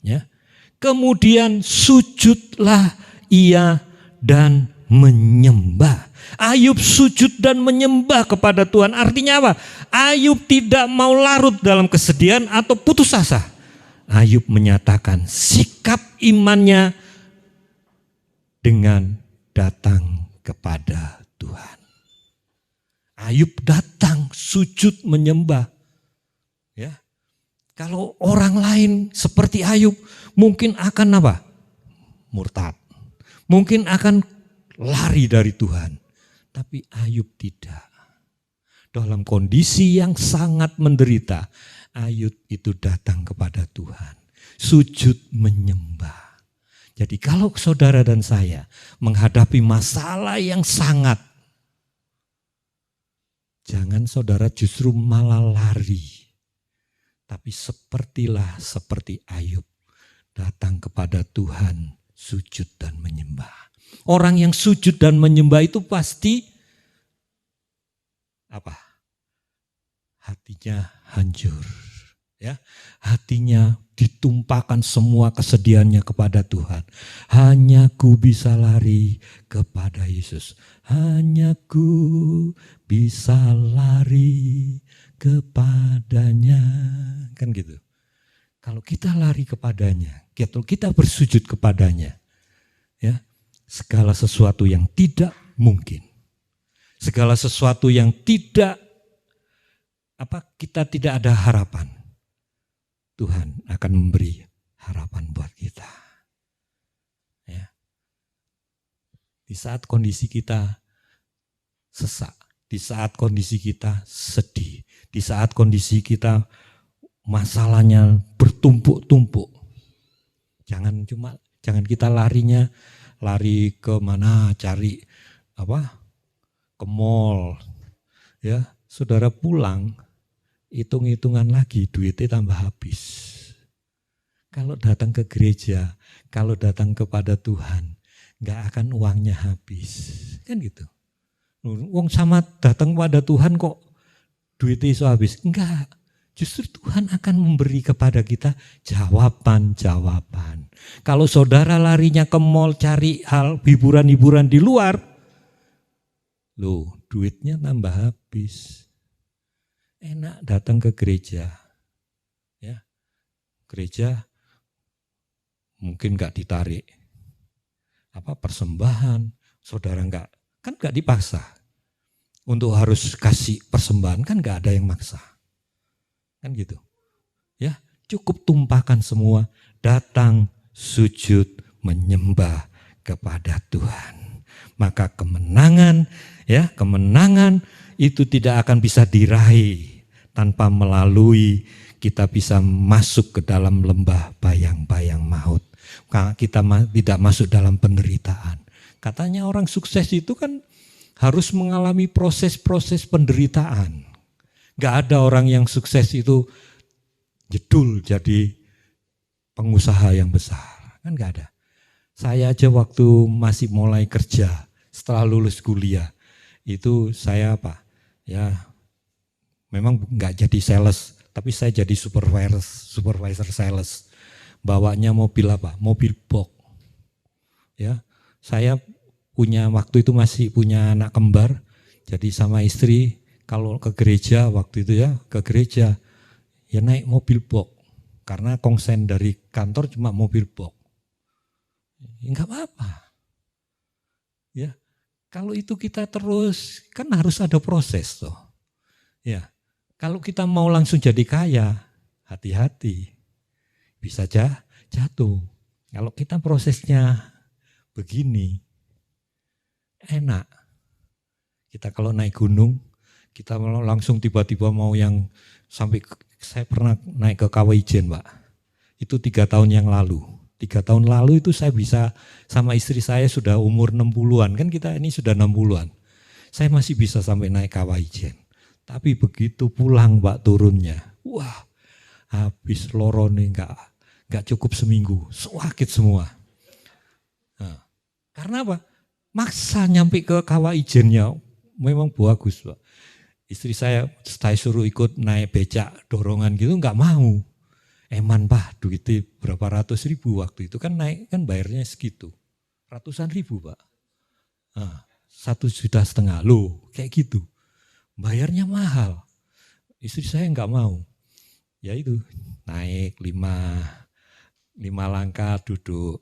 Ya. Kemudian sujudlah ia dan menyembah. Ayub sujud dan menyembah kepada Tuhan. Artinya apa? Ayub tidak mau larut dalam kesedihan atau putus asa. Ayub menyatakan sikap imannya dengan datang kepada Tuhan. Ayub datang sujud menyembah. Ya. Kalau orang lain seperti Ayub mungkin akan apa? Murtad. Mungkin akan lari dari Tuhan. Tapi Ayub tidak. Dalam kondisi yang sangat menderita, Ayub itu datang kepada Tuhan. Sujud menyembah. Jadi kalau saudara dan saya menghadapi masalah yang sangat, jangan saudara justru malah lari. Tapi seperti Ayub, datang kepada Tuhan, sujud dan menyembah. Orang yang sujud dan menyembah itu pasti apa? Hatinya hancur. Ya, hatinya ditumpahkan semua kesedihannya kepada Tuhan. Hanya ku bisa lari kepada Yesus. Hanya ku bisa lari kepadanya. Kan gitu. Kalau kita lari kepadanya, kalau kita bersujud kepadanya, ya, segala sesuatu yang tidak mungkin, segala sesuatu yang kita tidak ada harapan, Tuhan akan memberi harapan buat kita. Ya. Di saat kondisi kita sesak, di saat kondisi kita sedih, di saat kondisi kita masalahnya bertumpuk-tumpuk, jangan kita lari ke mana, cari ke mall, ya. Saudara pulang, hitung-hitungan lagi duitnya tambah habis. Kalau datang ke gereja, kalau datang kepada Tuhan, nggak akan uangnya habis, kan gitu. Wong sama datang kepada Tuhan kok duitnya iso habis? Enggak. Justru Tuhan akan memberi kepada kita jawaban-jawaban. Kalau saudara larinya ke mall cari hal hiburan-hiburan di luar, duitnya tambah habis. Enak datang ke gereja. Ya. Gereja mungkin enggak ditarik persembahan, saudara enggak dipaksa. Untuk harus kasih persembahan kan enggak ada yang maksa. Kan gitu. Ya, cukup tumpahkan semua, datang sujud menyembah kepada Tuhan. Maka kemenangan itu tidak akan bisa diraih tanpa melalui kita bisa masuk ke dalam lembah bayang-bayang maut. Kita tidak masuk dalam penderitaan. Katanya orang sukses itu kan harus mengalami proses-proses penderitaan. Gak ada orang yang sukses itu jedul jadi pengusaha yang besar. Kan gak ada. Saya aja waktu masih mulai kerja setelah lulus kuliah, itu saya memang gak jadi sales, tapi saya jadi supervisor sales. Bawanya mobil mobil box. Ya, saya waktu itu masih punya anak kembar, jadi sama istri kalau ke gereja waktu itu ke gereja naik mobil box karena konsen dari kantor cuma mobil box. Enggak apa-apa. Ya. Kalau itu kita terus kan harus ada proses toh. Ya. Kalau kita mau langsung jadi kaya, hati-hati. Bisa jatuh. Kalau kita prosesnya begini enak. Kita kalau naik gunung, kita langsung tiba-tiba mau yang sampai saya pernah naik ke Kawah Ijen, Pak. Itu 3 tahun yang lalu. 3 tahun lalu itu saya bisa sama istri saya sudah umur 60-an. Kan kita ini sudah 60-an. Saya masih bisa sampai naik Kawah Ijen. Tapi begitu pulang, Pak, turunnya. Wah, habis lorone enggak cukup seminggu. Sakit semua. Nah, karena apa? Maksa nyampe ke Kawah Ijennya. Memang bagus, Pak. Istri saya suruh ikut naik becak dorongan gitu, enggak mau. Eman, Pak, duitnya berapa ratus ribu waktu itu kan naik, kan bayarnya segitu. Ratusan ribu, Pak. Nah, 1,5 juta loh, kayak gitu. Bayarnya mahal. Istri saya enggak mau. Ya itu, naik 5 langkah duduk.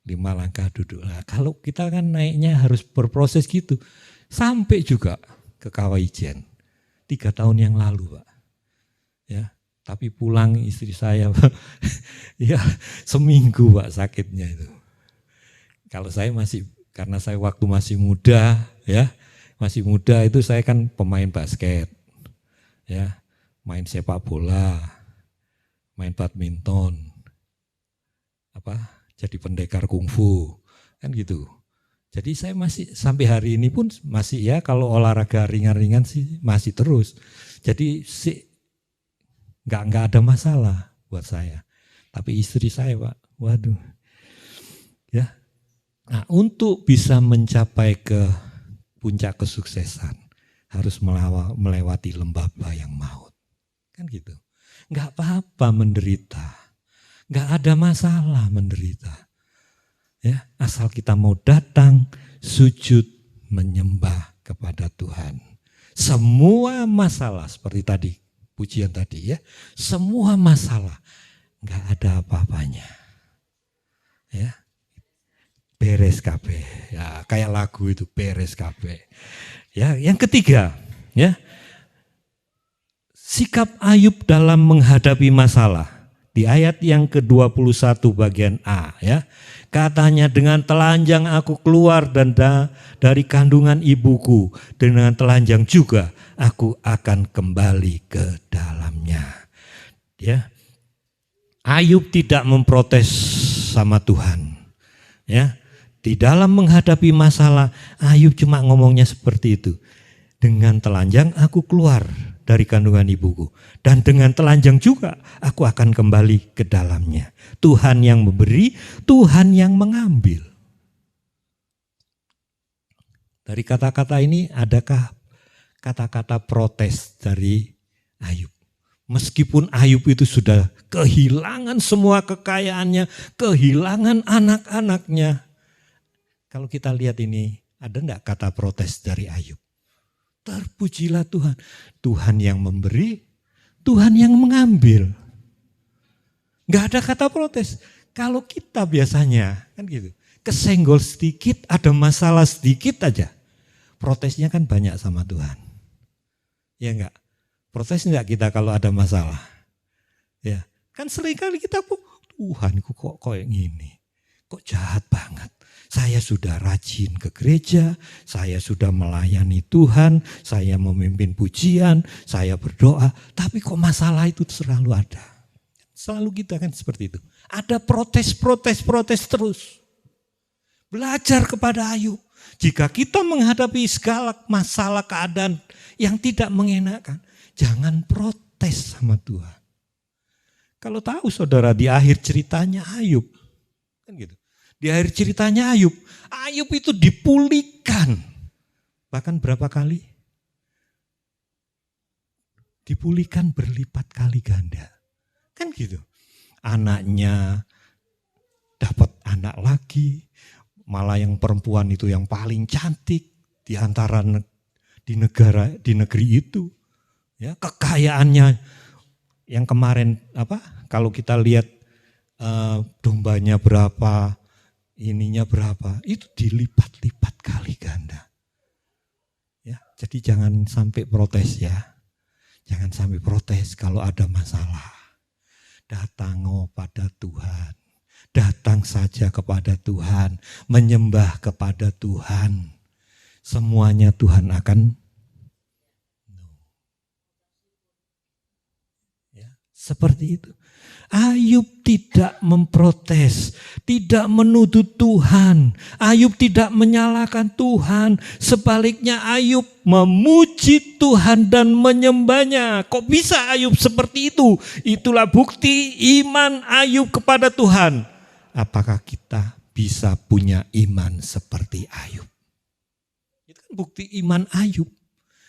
5 langkah duduk. Nah, kalau kita kan naiknya harus berproses gitu. Sampai juga ke Kawah Ijen. 3 tahun yang lalu, Pak. Ya, tapi pulang istri saya, Pak, ya seminggu, Pak, sakitnya itu. Kalau saya masih, karena saya waktu masih muda, ya, masih muda itu saya kan pemain basket, ya, main sepak bola, main badminton, jadi pendekar kungfu, kan gitu. Jadi saya masih sampai hari ini pun masih ya kalau olahraga ringan-ringan sih masih terus. Jadi sih nggak ada masalah buat saya. Tapi istri saya, Pak, waduh, ya. Nah, untuk bisa mencapai ke puncak kesuksesan harus melewati lembah bayang maut, kan gitu. Nggak apa-apa menderita, nggak ada masalah menderita. Ya, asal kita mau datang, sujud, menyembah kepada Tuhan. Semua masalah seperti tadi, pujian tadi ya, semua masalah nggak ada apa-apanya. Ya, beres kabeh. Ya, kayak lagu itu beres kabeh. Ya, yang ketiga, ya, sikap Ayub dalam menghadapi masalah. Di ayat yang ke-21 bagian A, ya. Katanya, dengan telanjang aku keluar dan dari kandungan ibuku, dengan telanjang juga aku akan kembali ke dalamnya. Ya. Ayub tidak memprotes sama Tuhan. Ya. Di dalam menghadapi masalah, Ayub cuma ngomongnya seperti itu. Dengan telanjang aku keluar dari kandungan ibuku, dan dengan telanjang juga aku akan kembali ke dalamnya. Tuhan yang memberi, Tuhan yang mengambil. Dari kata-kata ini adakah kata-kata protes dari Ayub? Meskipun Ayub itu sudah kehilangan semua kekayaannya, kehilangan anak-anaknya. Kalau kita lihat ini, ada enggak kata protes dari Ayub? Terpujilah Tuhan. Tuhan yang memberi, Tuhan yang mengambil. Enggak ada kata protes. Kalau kita biasanya kan gitu, kesenggol sedikit, ada masalah sedikit aja, protesnya kan banyak sama Tuhan. Ya enggak? Protes enggak kita kalau ada masalah? Ya, kan seringkali kita, Tuhanku kok kayak gini, kok jahat banget. Saya sudah rajin ke gereja, saya sudah melayani Tuhan, saya memimpin pujian, saya berdoa, tapi kok masalah itu selalu ada. Selalu kita kan seperti itu. Ada protes terus. Belajar kepada Ayub. Jika kita menghadapi segala masalah keadaan yang tidak mengenakan, jangan protes sama Tuhan. Kalau tahu saudara di akhir ceritanya Ayub, kan gitu. Di akhir ceritanya Ayub itu dipulihkan. Bahkan berapa kali? Dipulihkan berlipat kali ganda. Kan gitu. Anaknya dapat anak lagi. Malah yang perempuan itu yang paling cantik di antara di negeri itu. Ya, kekayaannya yang kemarin kalau kita lihat dombanya berapa, ininya berapa, itu dilipat-lipat kali ganda. Ya, jadi jangan sampai protes ya. Jangan sampai protes kalau ada masalah. Datang pada Tuhan. Datang saja kepada Tuhan, menyembah kepada Tuhan. semuanya Tuhan akan ya, seperti itu. Ayub tidak memprotes, tidak menuduh Tuhan. Ayub tidak menyalahkan Tuhan. Sebaliknya Ayub memuji Tuhan dan menyembahnya. Kok bisa Ayub seperti itu? Itulah bukti iman Ayub kepada Tuhan. Apakah kita bisa punya iman seperti Ayub? Itu kan bukti iman Ayub.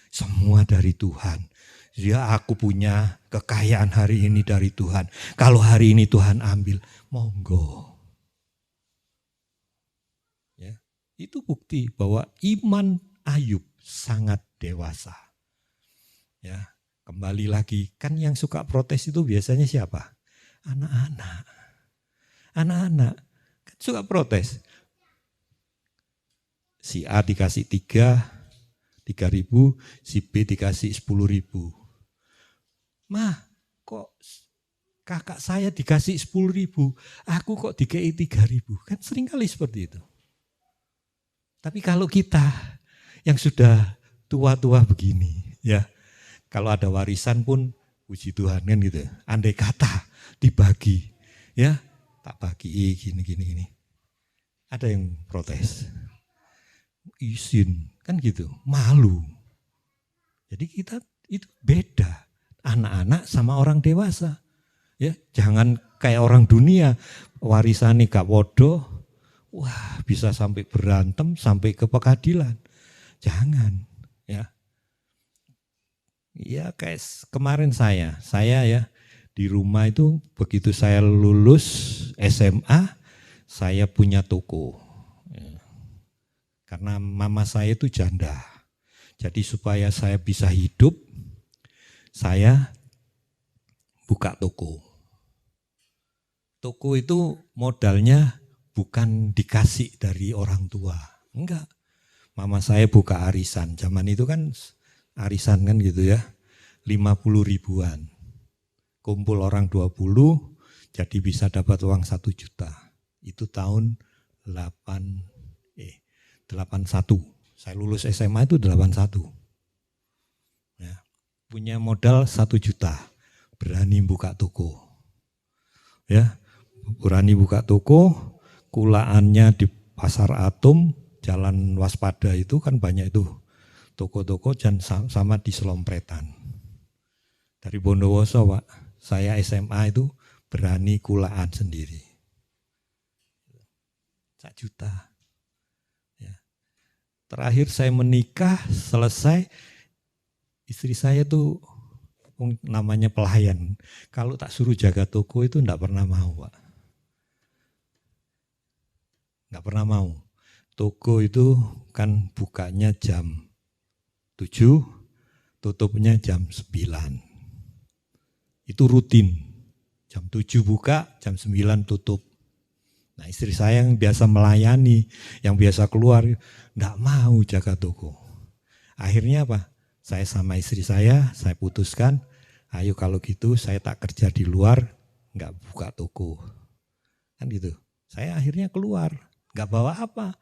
Semua dari Tuhan. Ya, aku punya kekayaan hari ini dari Tuhan. Kalau hari ini Tuhan ambil, monggo. Ya, itu bukti bahwa iman Ayub sangat dewasa. Ya, kembali lagi, kan yang suka protes itu biasanya siapa? Anak-anak. Anak-anak kan suka protes. Si A dikasih 3.000, si B dikasih 10.000. Mah, kok kakak saya dikasih 10.000, aku kok dikei 3.000. Kan sering kali seperti itu. Tapi kalau kita yang sudah tua-tua begini, ya, kalau ada warisan pun puji Tuhan kan gitu. Andai kata dibagi, ya, tak bagi gini. Ada yang protes. Izin, kan gitu, malu. Jadi kita itu beda. Anak-anak sama orang dewasa. Ya, jangan kayak orang dunia, warisan gak podo, wah bisa sampai berantem, sampai ke pengadilan. Jangan, ya. Ya kayak kemarin saya ya di rumah itu begitu saya lulus SMA, saya punya toko. Ya. Karena mama saya itu janda. Jadi supaya saya bisa hidup, saya buka toko. Toko itu modalnya bukan dikasih dari orang tua. Enggak. Mama saya buka arisan. Zaman itu kan arisan kan gitu ya. 50 ribuan. Kumpul orang 20, jadi bisa dapat uang 1 juta. Itu tahun 81. Saya lulus SMA itu 81. Punya modal 1 juta, berani buka toko. Ya, berani buka toko, kulaannya di Pasar Atom, Jalan Waspada itu kan banyak itu. Toko-toko dan sama di Selompretan. Dari Bondowoso, Pak, saya SMA itu berani kulaan sendiri. 1 juta. Ya. Terakhir saya menikah, selesai, istri saya tuh namanya pelayan. Kalau tak suruh jaga toko itu enggak pernah mau, Pak. Enggak pernah mau. Toko itu kan bukanya jam 7, tutupnya jam 9. Itu rutin. Jam 7 buka, jam 9 tutup. Nah, istri saya yang biasa melayani, yang biasa keluar, enggak mau jaga toko. Akhirnya apa? Saya sama istri saya putuskan, ayo kalau gitu saya tak kerja di luar, enggak buka toko. Kan gitu. Saya akhirnya keluar, enggak bawa apa.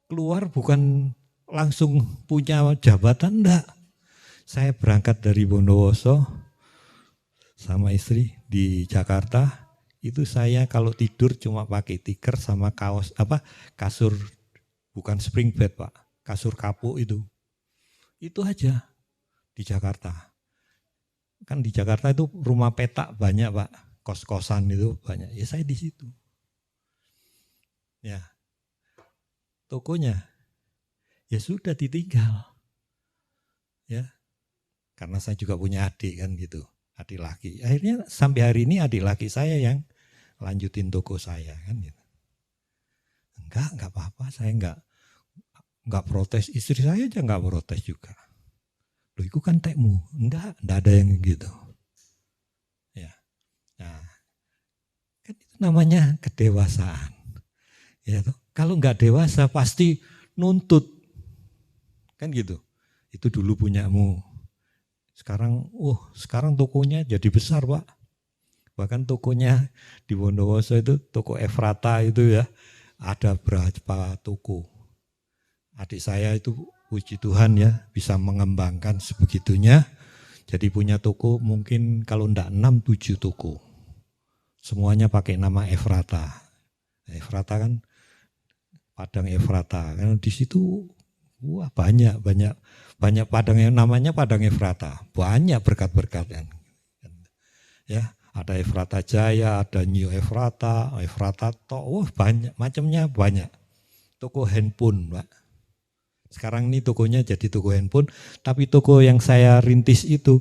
Keluar bukan langsung punya jabatan, enggak. Saya berangkat dari Bondowoso sama istri di Jakarta, itu saya kalau tidur cuma pakai tikar sama kasur, bukan spring bed, Pak, kasur kapuk itu. Itu aja. Di Jakarta. Kan di Jakarta itu rumah petak banyak, Pak. Kos-kosan itu banyak. Ya saya di situ. Ya. Tokonya ya sudah ditinggal. Ya. Karena saya juga punya adik kan gitu. Adik laki. Akhirnya sampai hari ini adik laki saya yang lanjutin toko saya kan gitu. Enggak apa-apa, saya enggak protes. Istri saya aja enggak protes juga. Loh, itu kan tekmu. Enggak ada yang gitu. Ya. Nah, kan itu namanya kedewasaan. Ya, kalau enggak dewasa pasti nuntut. Kan gitu. Itu dulu punyamu. Sekarang tokonya jadi besar, Pak. Bahkan tokonya di Bondowoso itu, toko Efrata itu ya, ada berapa toko. Adik saya itu Puji Tuhan ya, bisa mengembangkan sebegitunya. Jadi punya toko mungkin kalau enggak 6-7 toko. Semuanya pakai nama Efrata. Efrata kan Padang Efrata. Karena di situ wah banyak padang yang namanya Padang Efrata. Banyak berkat-berkat kan. Ya, ada Efrata Jaya, ada New Efrata, Efrata Tok, banyak macamnya banyak. Toko handphone, Pak. Sekarang ini tokonya jadi toko handphone, tapi toko yang saya rintis itu,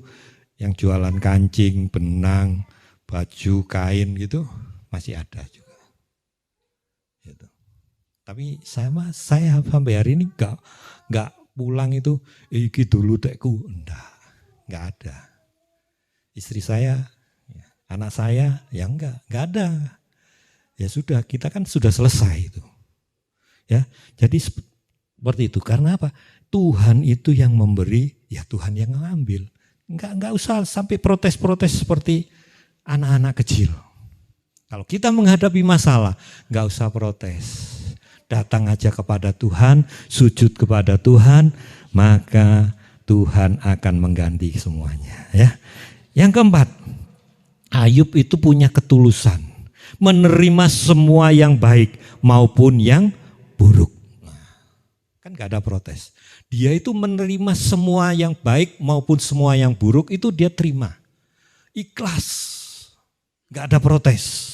yang jualan kancing, benang, baju, kain gitu, masih ada juga. Gitu. Tapi saya sampai hari ini enggak pulang itu, iki dulu dekku, enggak ada. Istri saya, anak saya, ya enggak ada. Ya sudah, kita kan sudah selesai itu. Ya, jadi seperti itu. Karena apa? Tuhan itu yang memberi, ya Tuhan yang mengambil. Enggak usah sampai protes-protes seperti anak-anak kecil. Kalau kita menghadapi masalah, enggak usah protes. Datang aja kepada Tuhan, sujud kepada Tuhan, maka Tuhan akan mengganti semuanya. Ya. Yang keempat, Ayub itu punya ketulusan, menerima semua yang baik maupun yang buruk. Kan gak ada protes. Dia itu menerima semua yang baik maupun semua yang buruk itu dia terima. Ikhlas. Gak ada protes.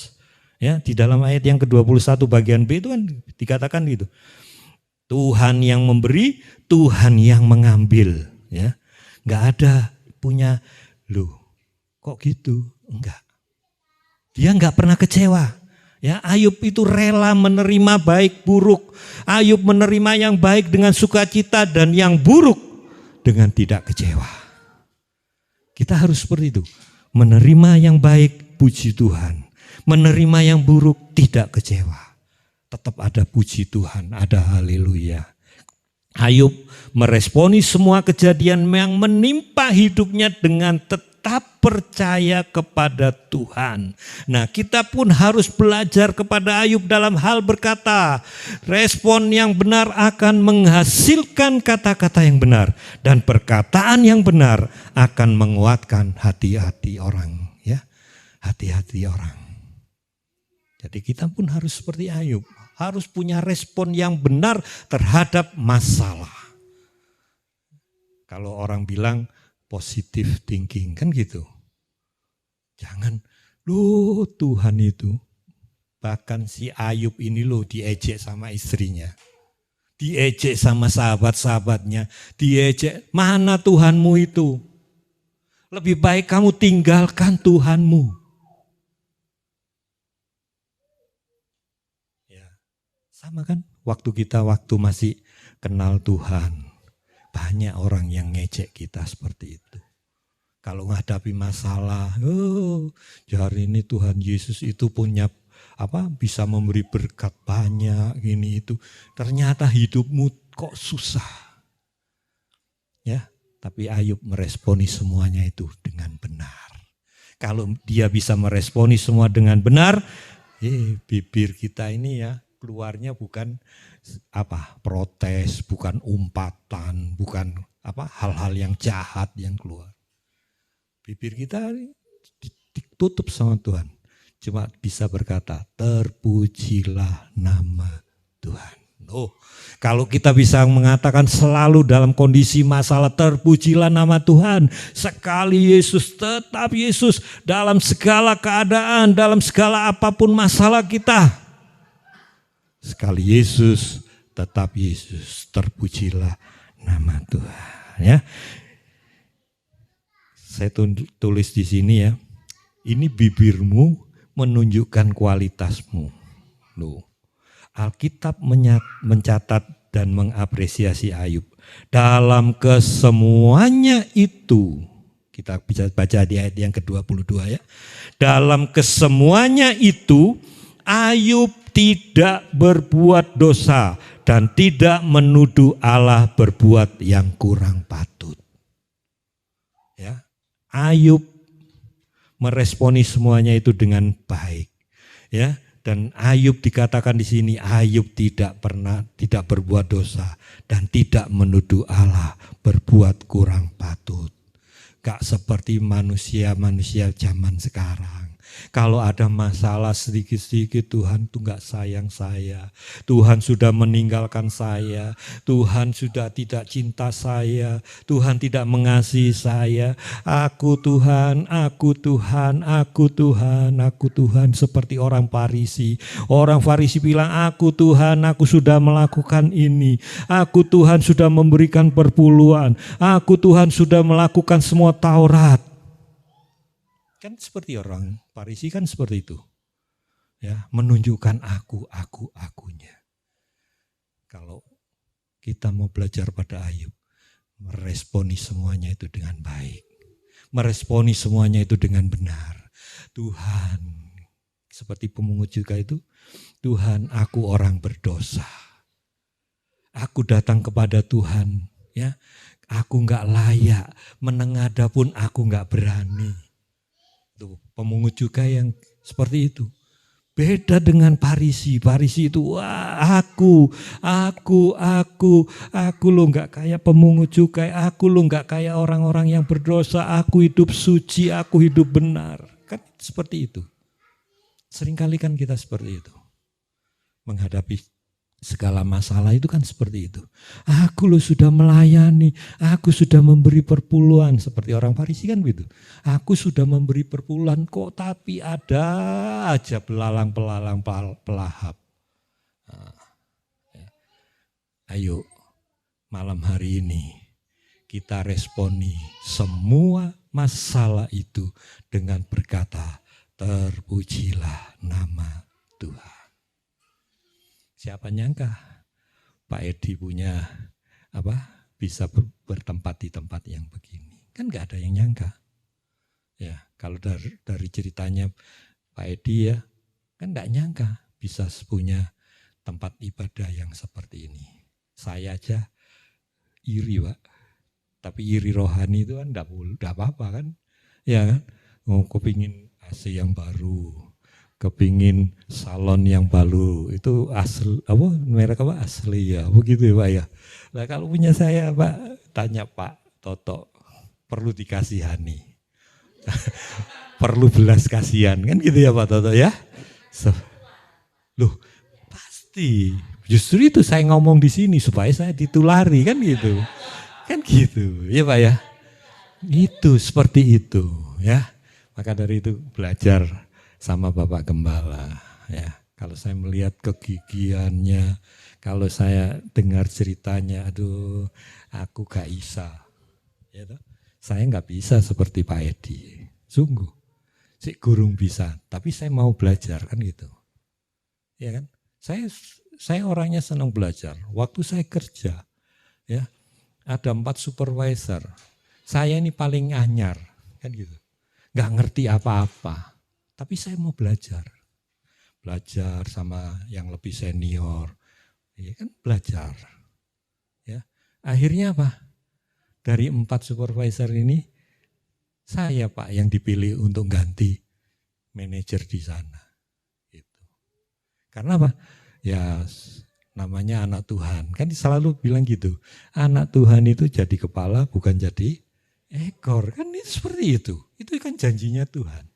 Ya, di dalam ayat yang ke-21 bagian B itu kan dikatakan gitu. Tuhan yang memberi, Tuhan yang mengambil, ya. Gak ada punya loh. Kok gitu? Enggak. Dia enggak pernah kecewa. Ya, Ayub itu rela menerima baik buruk. Ayub menerima yang baik dengan sukacita dan yang buruk dengan tidak kecewa. Kita harus seperti itu. Menerima yang baik, puji Tuhan. Menerima yang buruk, tidak kecewa. Tetap ada puji Tuhan, ada haleluya. Ayub meresponi semua kejadian yang menimpa hidupnya dengan tetap percaya kepada Tuhan. Nah, kita pun harus belajar kepada Ayub dalam hal berkata. Respon yang benar akan menghasilkan kata-kata yang benar. Dan perkataan yang benar akan menguatkan hati-hati orang. Ya, hati-hati orang. Jadi kita pun harus seperti Ayub. Harus punya respon yang benar terhadap masalah. Kalau orang bilang, positive thinking, kan gitu. Jangan, loh Tuhan itu, bahkan si Ayub ini loh diejek sama istrinya. Diejek sama sahabat-sahabatnya, diejek, mana Tuhanmu itu? Lebih baik kamu tinggalkan Tuhanmu. Ya, sama kan, waktu masih kenal Tuhan. Banyak orang yang ngejek kita seperti itu. Kalau menghadapi masalah, hari ini Tuhan Yesus itu punya bisa memberi berkat banyak gini itu. Ternyata hidupmu kok susah. Ya, tapi Ayub meresponi semuanya itu dengan benar. Kalau dia bisa meresponi semua dengan benar, bibir kita ini ya keluarnya bukan protes, bukan umpatan, bukan hal-hal yang jahat yang keluar. Bibir kita ditutup sama Tuhan. Cuma bisa berkata, terpujilah nama Tuhan. Kalau kita bisa mengatakan selalu dalam kondisi masalah, terpujilah nama Tuhan. Sekali Yesus, tetap Yesus dalam segala keadaan, dalam segala apapun masalah kita. Sekali Yesus, tetap Yesus, terpujilah nama Tuhan. Ya, saya tulis di sini ya. Ini bibirmu menunjukkan kualitasmu. Loh, Alkitab mencatat dan mengapresiasi Ayub dalam kesemuanya itu. Kita bisa baca di ayat yang ke-22 ya. Dalam kesemuanya itu Ayub tidak berbuat dosa dan tidak menuduh Allah berbuat yang kurang patut. Ya, Ayub meresponi semuanya itu dengan baik. Ya, Dan Ayub dikatakan di sini, Ayub tidak berbuat dosa dan tidak menuduh Allah berbuat kurang patut. Gak seperti manusia-manusia zaman sekarang. Kalau ada masalah sedikit-sedikit, Tuhan tuh gak sayang saya. Tuhan sudah meninggalkan saya. Tuhan sudah tidak cinta saya. Tuhan tidak mengasihi saya. Aku Tuhan, aku Tuhan, aku Tuhan, aku Tuhan. Seperti orang Farisi. Orang Farisi bilang, aku Tuhan, aku sudah melakukan ini. Aku Tuhan sudah memberikan perpuluhan. Aku Tuhan sudah melakukan semua Taurat. Kan seperti orang Farisi kan seperti itu. Ya, menunjukkan akunya. Kalau kita mau belajar pada Ayub, meresponi semuanya itu dengan baik. Meresponi semuanya itu dengan benar. Tuhan, seperti pemungut cukai itu, Tuhan, aku orang berdosa. Aku datang kepada Tuhan, ya. Aku enggak layak, menengadah pun aku enggak berani. Tuh, pemungut cukai yang seperti itu. Beda dengan Farisi. Farisi itu, wah aku lo enggak kayak pemungut cukai, aku lo enggak kayak orang-orang yang berdosa, aku hidup suci, aku hidup benar. Kan seperti itu. Seringkali kan kita seperti itu. Menghadapi segala masalah itu kan seperti itu. Aku lo sudah melayani, aku sudah memberi perpuluhan. Seperti orang Farisi kan begitu. Aku sudah memberi perpuluhan kok, tapi ada aja belalang-belalang pelahap. Nah, ya. Ayo malam hari ini kita responi semua masalah itu dengan berkata, terpujilah nama Tuhan. Siapa nyangka Pak Edi punya bisa bertempat di tempat yang begini. Kan gak ada yang nyangka. Ya, kalau dari ceritanya Pak Edi ya, kan gak nyangka bisa punya tempat ibadah yang seperti ini. Saya aja iri, Pak. Tapi iri rohani itu kan gak apa-apa kan. Ya kan, kepingin AC yang baru, kepingin salon yang baru, itu asli merek apa asli ya, begitu ya Pak ya. Nah kalau punya saya Pak, tanya Pak Toto, perlu dikasihani, perlu belas kasihan kan gitu ya Pak Toto ya. Loh pasti, justru itu saya ngomong di sini supaya saya ditulari kan gitu ya Pak ya. Itu seperti itu ya. Maka dari itu belajar sama Bapak Gembala ya. Kalau saya melihat kegigihannya, kalau saya dengar ceritanya, aduh aku gak bisa. Ya toh? Saya gak bisa seperti Pak Edi. Sungguh. Si gurung bisa, tapi saya mau belajar kan gitu. Ya kan? Saya orangnya senang belajar. Waktu saya kerja ya, ada 4 supervisor. Saya ini paling anyar kan gitu. Gak ngerti apa-apa. Tapi saya mau belajar sama yang lebih senior, ya kan belajar. Ya, akhirnya apa? Dari 4 supervisor ini, saya Pak yang dipilih untuk ganti manajer di sana. Gitu. Karena apa? Ya namanya anak Tuhan, kan selalu bilang gitu. Anak Tuhan itu jadi kepala bukan jadi ekor, kan itu seperti itu. Itu kan janjinya Tuhan.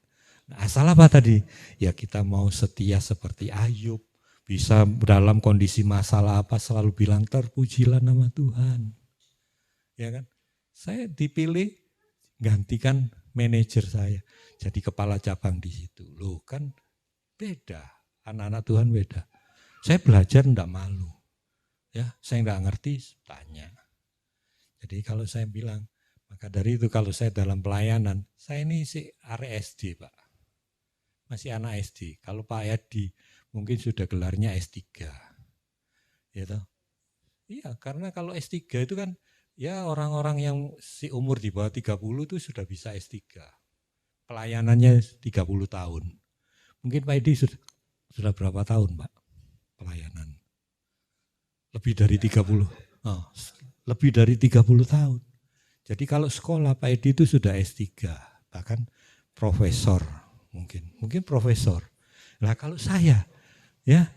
Asal apa tadi? Ya kita mau setia seperti Ayub. Bisa dalam kondisi masalah apa selalu bilang terpujilah nama Tuhan. Ya kan? Saya dipilih gantikan manajer saya. Jadi kepala cabang di situ. Loh kan beda. Anak-anak Tuhan beda. Saya belajar enggak malu. Ya, saya enggak ngerti, tanya. Jadi kalau saya bilang, maka dari itu kalau saya dalam pelayanan, saya ini si area SD Pak. Masih anak SD. Kalau Pak Edi mungkin sudah gelarnya S3. Ya toh? Iya, karena kalau S3 itu kan ya orang-orang yang si umur di bawah 30 itu sudah bisa S3. Pelayanannya 30 tahun. Mungkin Pak Edi sudah berapa tahun, Pak? Pelayanan. Lebih dari 30. Oh, lebih dari 30 tahun. Jadi kalau sekolah Pak Edi itu sudah S3, bahkan profesor. Mungkin profesor. Nah kalau saya Ya,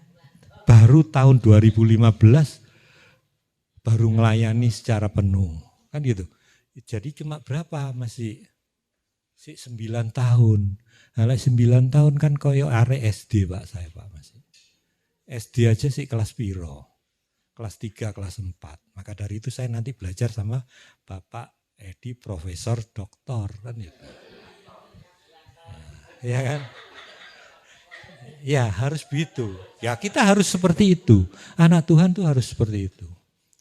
baru tahun 2015 baru melayani secara penuh, kan gitu. Jadi cuma berapa masih 9 tahun. Nah, 9 tahun kan koyo arek SD Pak saya Pak masih. SD aja sih kelas piro. Kelas 3, kelas 4. Maka dari itu saya nanti belajar sama Bapak Edi Profesor Doktor kan gitu. Nah, ya kan? Ya harus begitu. Ya kita harus seperti itu. Anak Tuhan tuh harus seperti itu.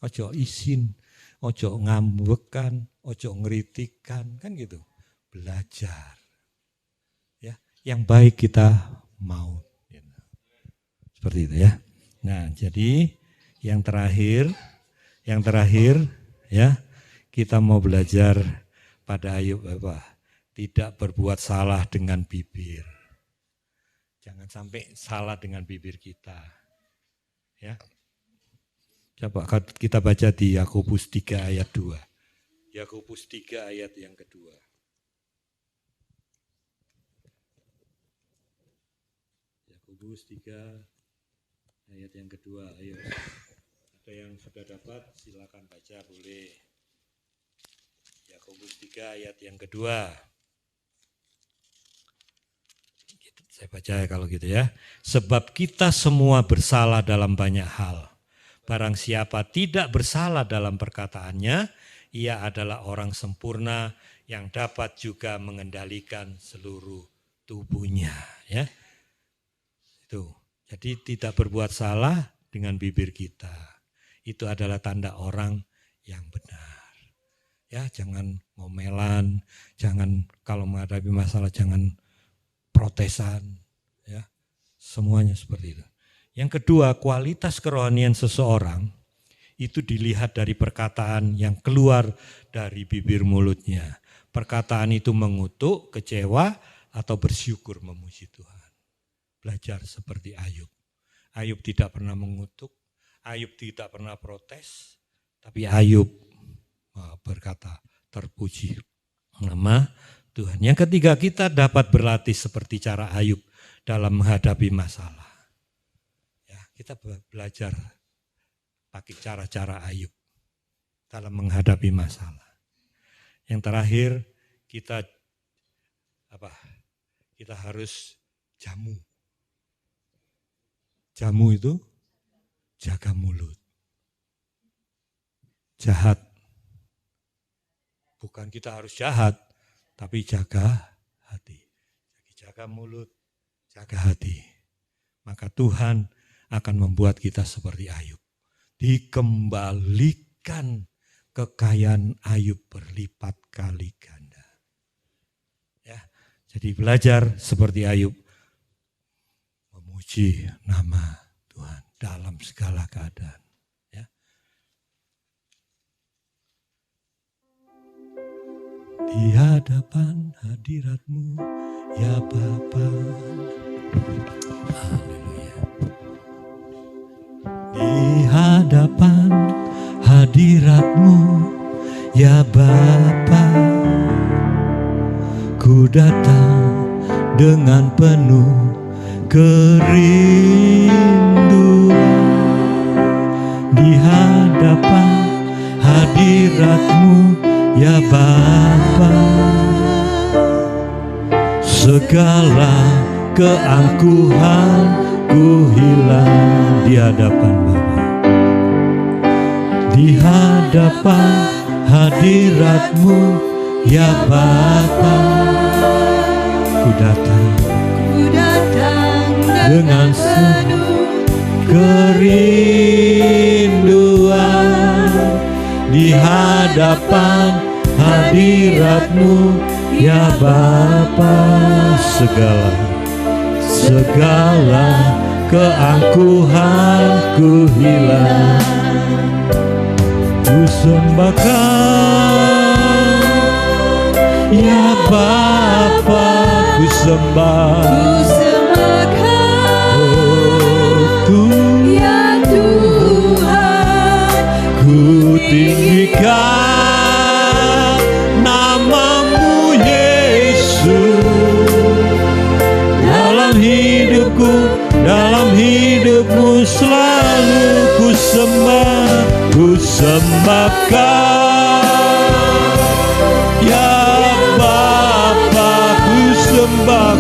Ojo isin, ojo ngambekan, ojo ngeritikan, kan gitu. Belajar. Ya, yang baik kita mau. Seperti itu ya. Nah, jadi yang terakhir ya, kita mau belajar pada Ayub apa? Tidak berbuat salah dengan bibir. Jangan sampai salah dengan bibir kita. Ya. Coba kita baca di Yakobus 3 ayat 2. Yakobus 3 ayat yang kedua. Yakobus 3 ayat yang kedua. Ayo. Ada yang sudah dapat silakan baca boleh. Yakobus 3 ayat yang kedua. Saya baca ya kalau gitu ya. Sebab kita semua bersalah dalam banyak hal. Barang siapa tidak bersalah dalam perkataannya, ia adalah orang sempurna yang dapat juga mengendalikan seluruh tubuhnya. Ya, itu. Jadi tidak berbuat salah dengan bibir kita. Itu adalah tanda orang yang benar. Ya, jangan ngomelan, jangan kalau menghadapi masalah jangan protesan. Ya, semuanya seperti itu. Yang kedua, kualitas kerohanian seseorang itu dilihat dari perkataan yang keluar dari bibir mulutnya. Perkataan itu mengutuk, kecewa, atau bersyukur memuji Tuhan. Belajar seperti Ayub. Ayub tidak pernah mengutuk, Ayub tidak pernah protes, tapi Ayub berkata, terpuji nama Tuhan. Yang ketiga, kita dapat berlatih seperti cara Ayub dalam menghadapi masalah. Kita belajar pakai cara-cara Ayub dalam menghadapi masalah. Yang terakhir kita harus jamu. Jamu itu jaga mulut. Jahat. Bukan kita harus jahat, tapi jaga hati. Jaga mulut, jaga hati. Maka Tuhan akan membuat kita seperti Ayub. Dikembalikan kekayaan Ayub berlipat kali ganda. Ya, jadi belajar seperti Ayub. Memuji nama Tuhan dalam segala keadaan. Ya. Di hadapan hadirat-Mu, ya Bapa. Haleluya. Di hadapan hadirat-Mu, ya Bapa, ku datang dengan penuh kerinduan. Di hadapan hadirat-Mu, ya Bapa, segala keangkuhan ku hilang di hadapan Bapa. Di hadapan hadirat-Mu, ya Bapa, ku datang dengan sepenuh kerinduan. Di hadapan hadirat-Mu, ya Bapa, segala keangkuhanku hilang. Ku sembahkan, ya Bapa, ku sembahkan, oh Tuhan, ya Tuhan, ku tinggikan nama-Mu Yesus dalam hidupku, dalam hidup selalu ku sembahkan. Ya Bapa, ku sembah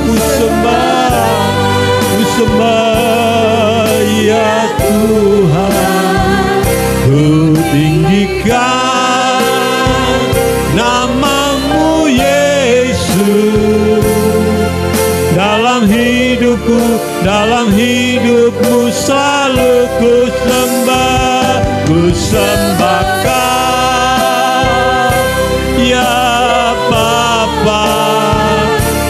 ya Tuhan. Ku tinggikan nama-Mu Yesus. Dalam hidupmu selalu ku sembahkan. Ya Bapa,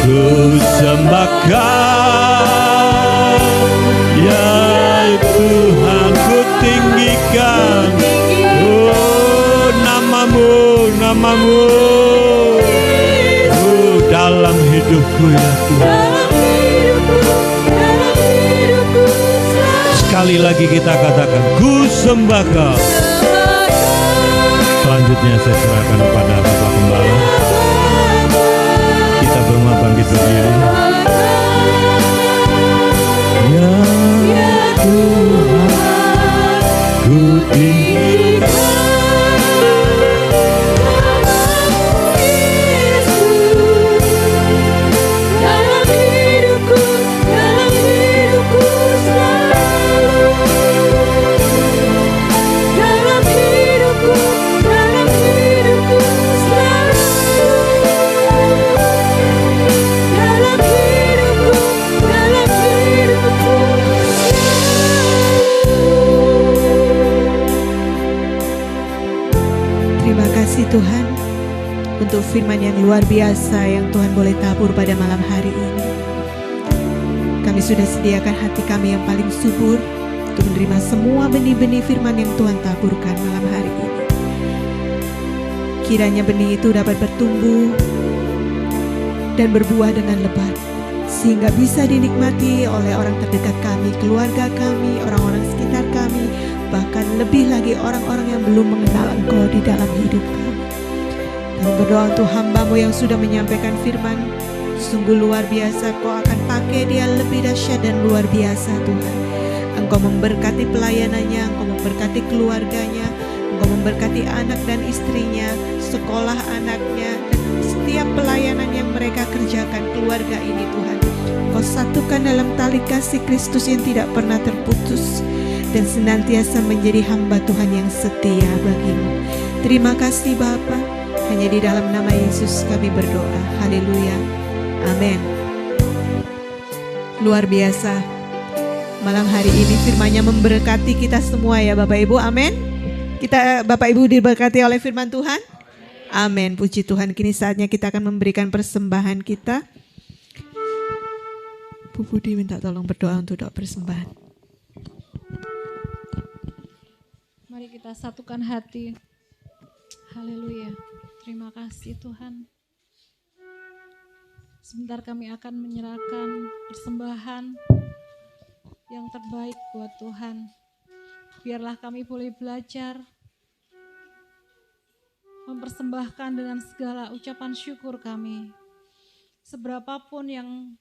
ku sembahkan. Ya Tuhan, ku tinggikan nama-Mu dalam hidupku ya Tuhan. Sekali lagi kita katakan, ku sembah Kau. Selanjutnya saya serahkan kepada Bapak Gembala. Kita semua bangkit berdiri. Ya Tuhan, ku tinggikan. Tuhan, untuk firman yang luar biasa yang Tuhan boleh tabur pada malam hari ini. Kami sudah sediakan hati kami yang paling subur untuk menerima semua benih-benih firman yang Tuhan taburkan malam hari ini. Kiranya benih itu dapat bertumbuh dan berbuah dengan lebat, sehingga bisa dinikmati oleh orang terdekat kami, keluarga kami, orang-orang sekitar kami, bahkan lebih lagi orang-orang yang belum mengenal Engkau di dalam hidup kami. Kami berdoa untuk hamba-Mu yang sudah menyampaikan firman. Sungguh luar biasa, Kau akan pakai dia lebih dahsyat dan luar biasa Tuhan. Engkau memberkati pelayanannya, Engkau memberkati keluarganya, Engkau memberkati anak dan istrinya, sekolah anaknya, dan setiap pelayanan yang mereka kerjakan keluarga ini Tuhan. Engkau satukan dalam tali kasih Kristus yang tidak pernah terputus dan senantiasa menjadi hamba Tuhan yang setia bagi-Mu. Terima kasih Bapa. Hanya di dalam nama Yesus kami berdoa. Haleluya. Amin. Luar biasa. Malam hari ini firman-Nya memberkati kita semua ya Bapak Ibu. Amin. Kita Bapak Ibu diberkati oleh firman Tuhan. Amin. Puji Tuhan. Kini saatnya kita akan memberikan persembahan kita. Bu Budi minta tolong berdoa untuk doa persembahan. Mari kita satukan hati. Haleluya. Terima kasih Tuhan. Sebentar kami akan menyerahkan persembahan yang terbaik buat Tuhan. Biarlah kami boleh belajar mempersembahkan dengan segala ucapan syukur kami. Seberapapun yang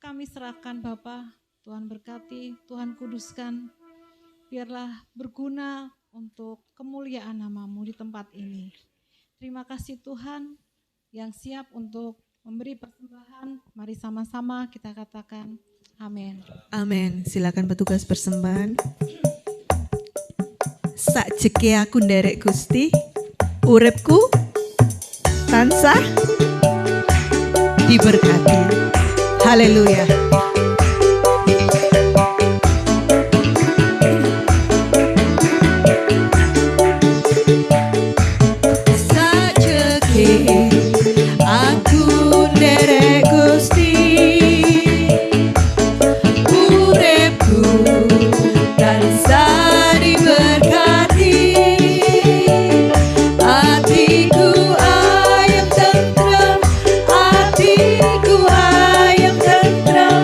kami serahkan Bapa, Tuhan berkati, Tuhan kuduskan. Biarlah berguna untuk kemuliaan nama-Mu di tempat ini. Terima kasih Tuhan yang siap untuk memberi persembahan. Mari sama-sama kita katakan amin. Amin. Silakan petugas persembahan. Sakjeke aku nderek Gusti, uripku tansah diberkati. Haleluya. Hatiku ayam tenteram,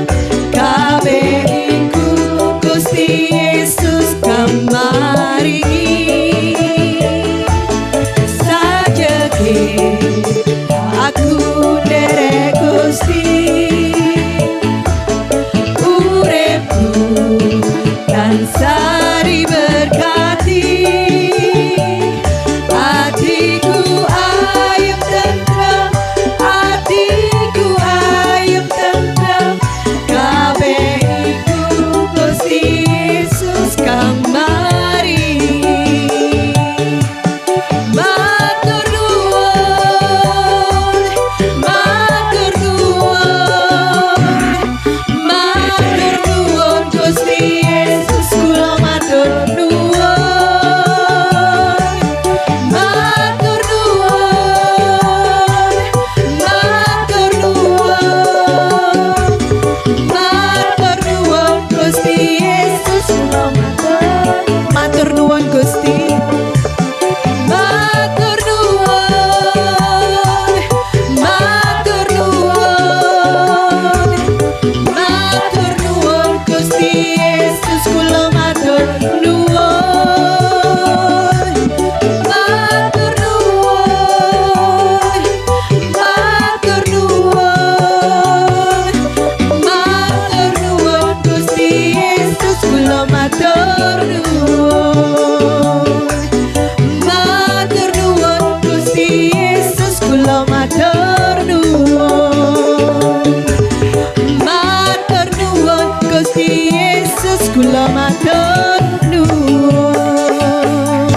matur nuwun.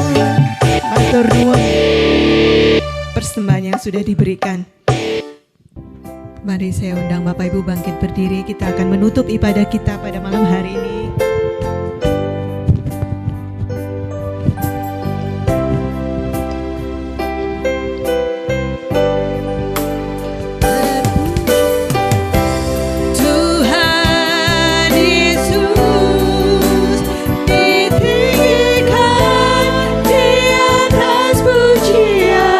Matur nuwun persembahan yang sudah diberikan. Mari saya undang Bapak Ibu bangkit berdiri. Kita akan menutup ibadah kita pada malam hari ini. Tuhan Yesus ditinggikan di atas pujian.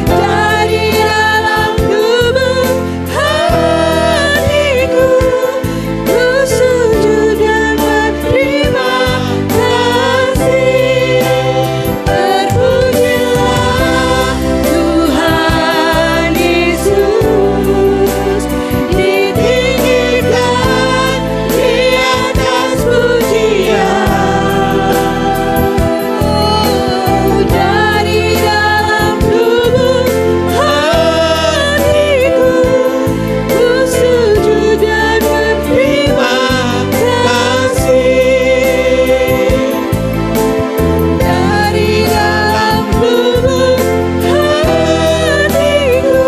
Dari dalam lubuk hatiku, ku sujud dan berterima kasih. Terpujilah Tuhan Yesus, ditinggikan di atas pujian. Dari dalam lubuk hatiku, ku sujud dan berterima kasih. Dari dalam lubuk hatiku,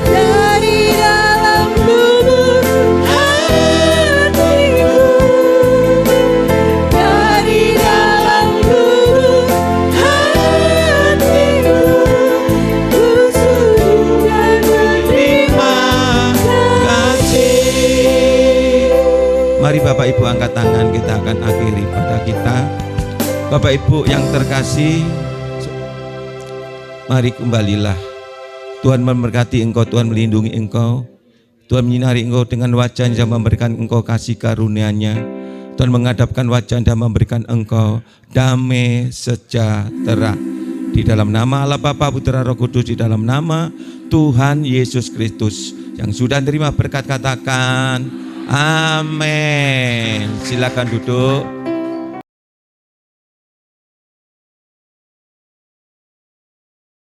dari dalam lubuk hatiku, dari dalam lubuk hatiku, ku sujud dan berterima kasih. Mari Bapak Ibu angkat tangan, kita akan akhiri pada kita. Bapak Ibu yang terkasih, mari kembalilah. Tuhan memberkati engkau, Tuhan melindungi engkau, Tuhan menyinari engkau dengan wajah dan memberikan engkau kasih karunia-Nya. Tuhan menghadapkan wajah dan memberikan engkau damai sejahtera. Di dalam nama Allah Bapa, Putra, Roh Kudus, di dalam nama Tuhan Yesus Kristus. Yang sudah terima berkat katakan amin. Silakan duduk.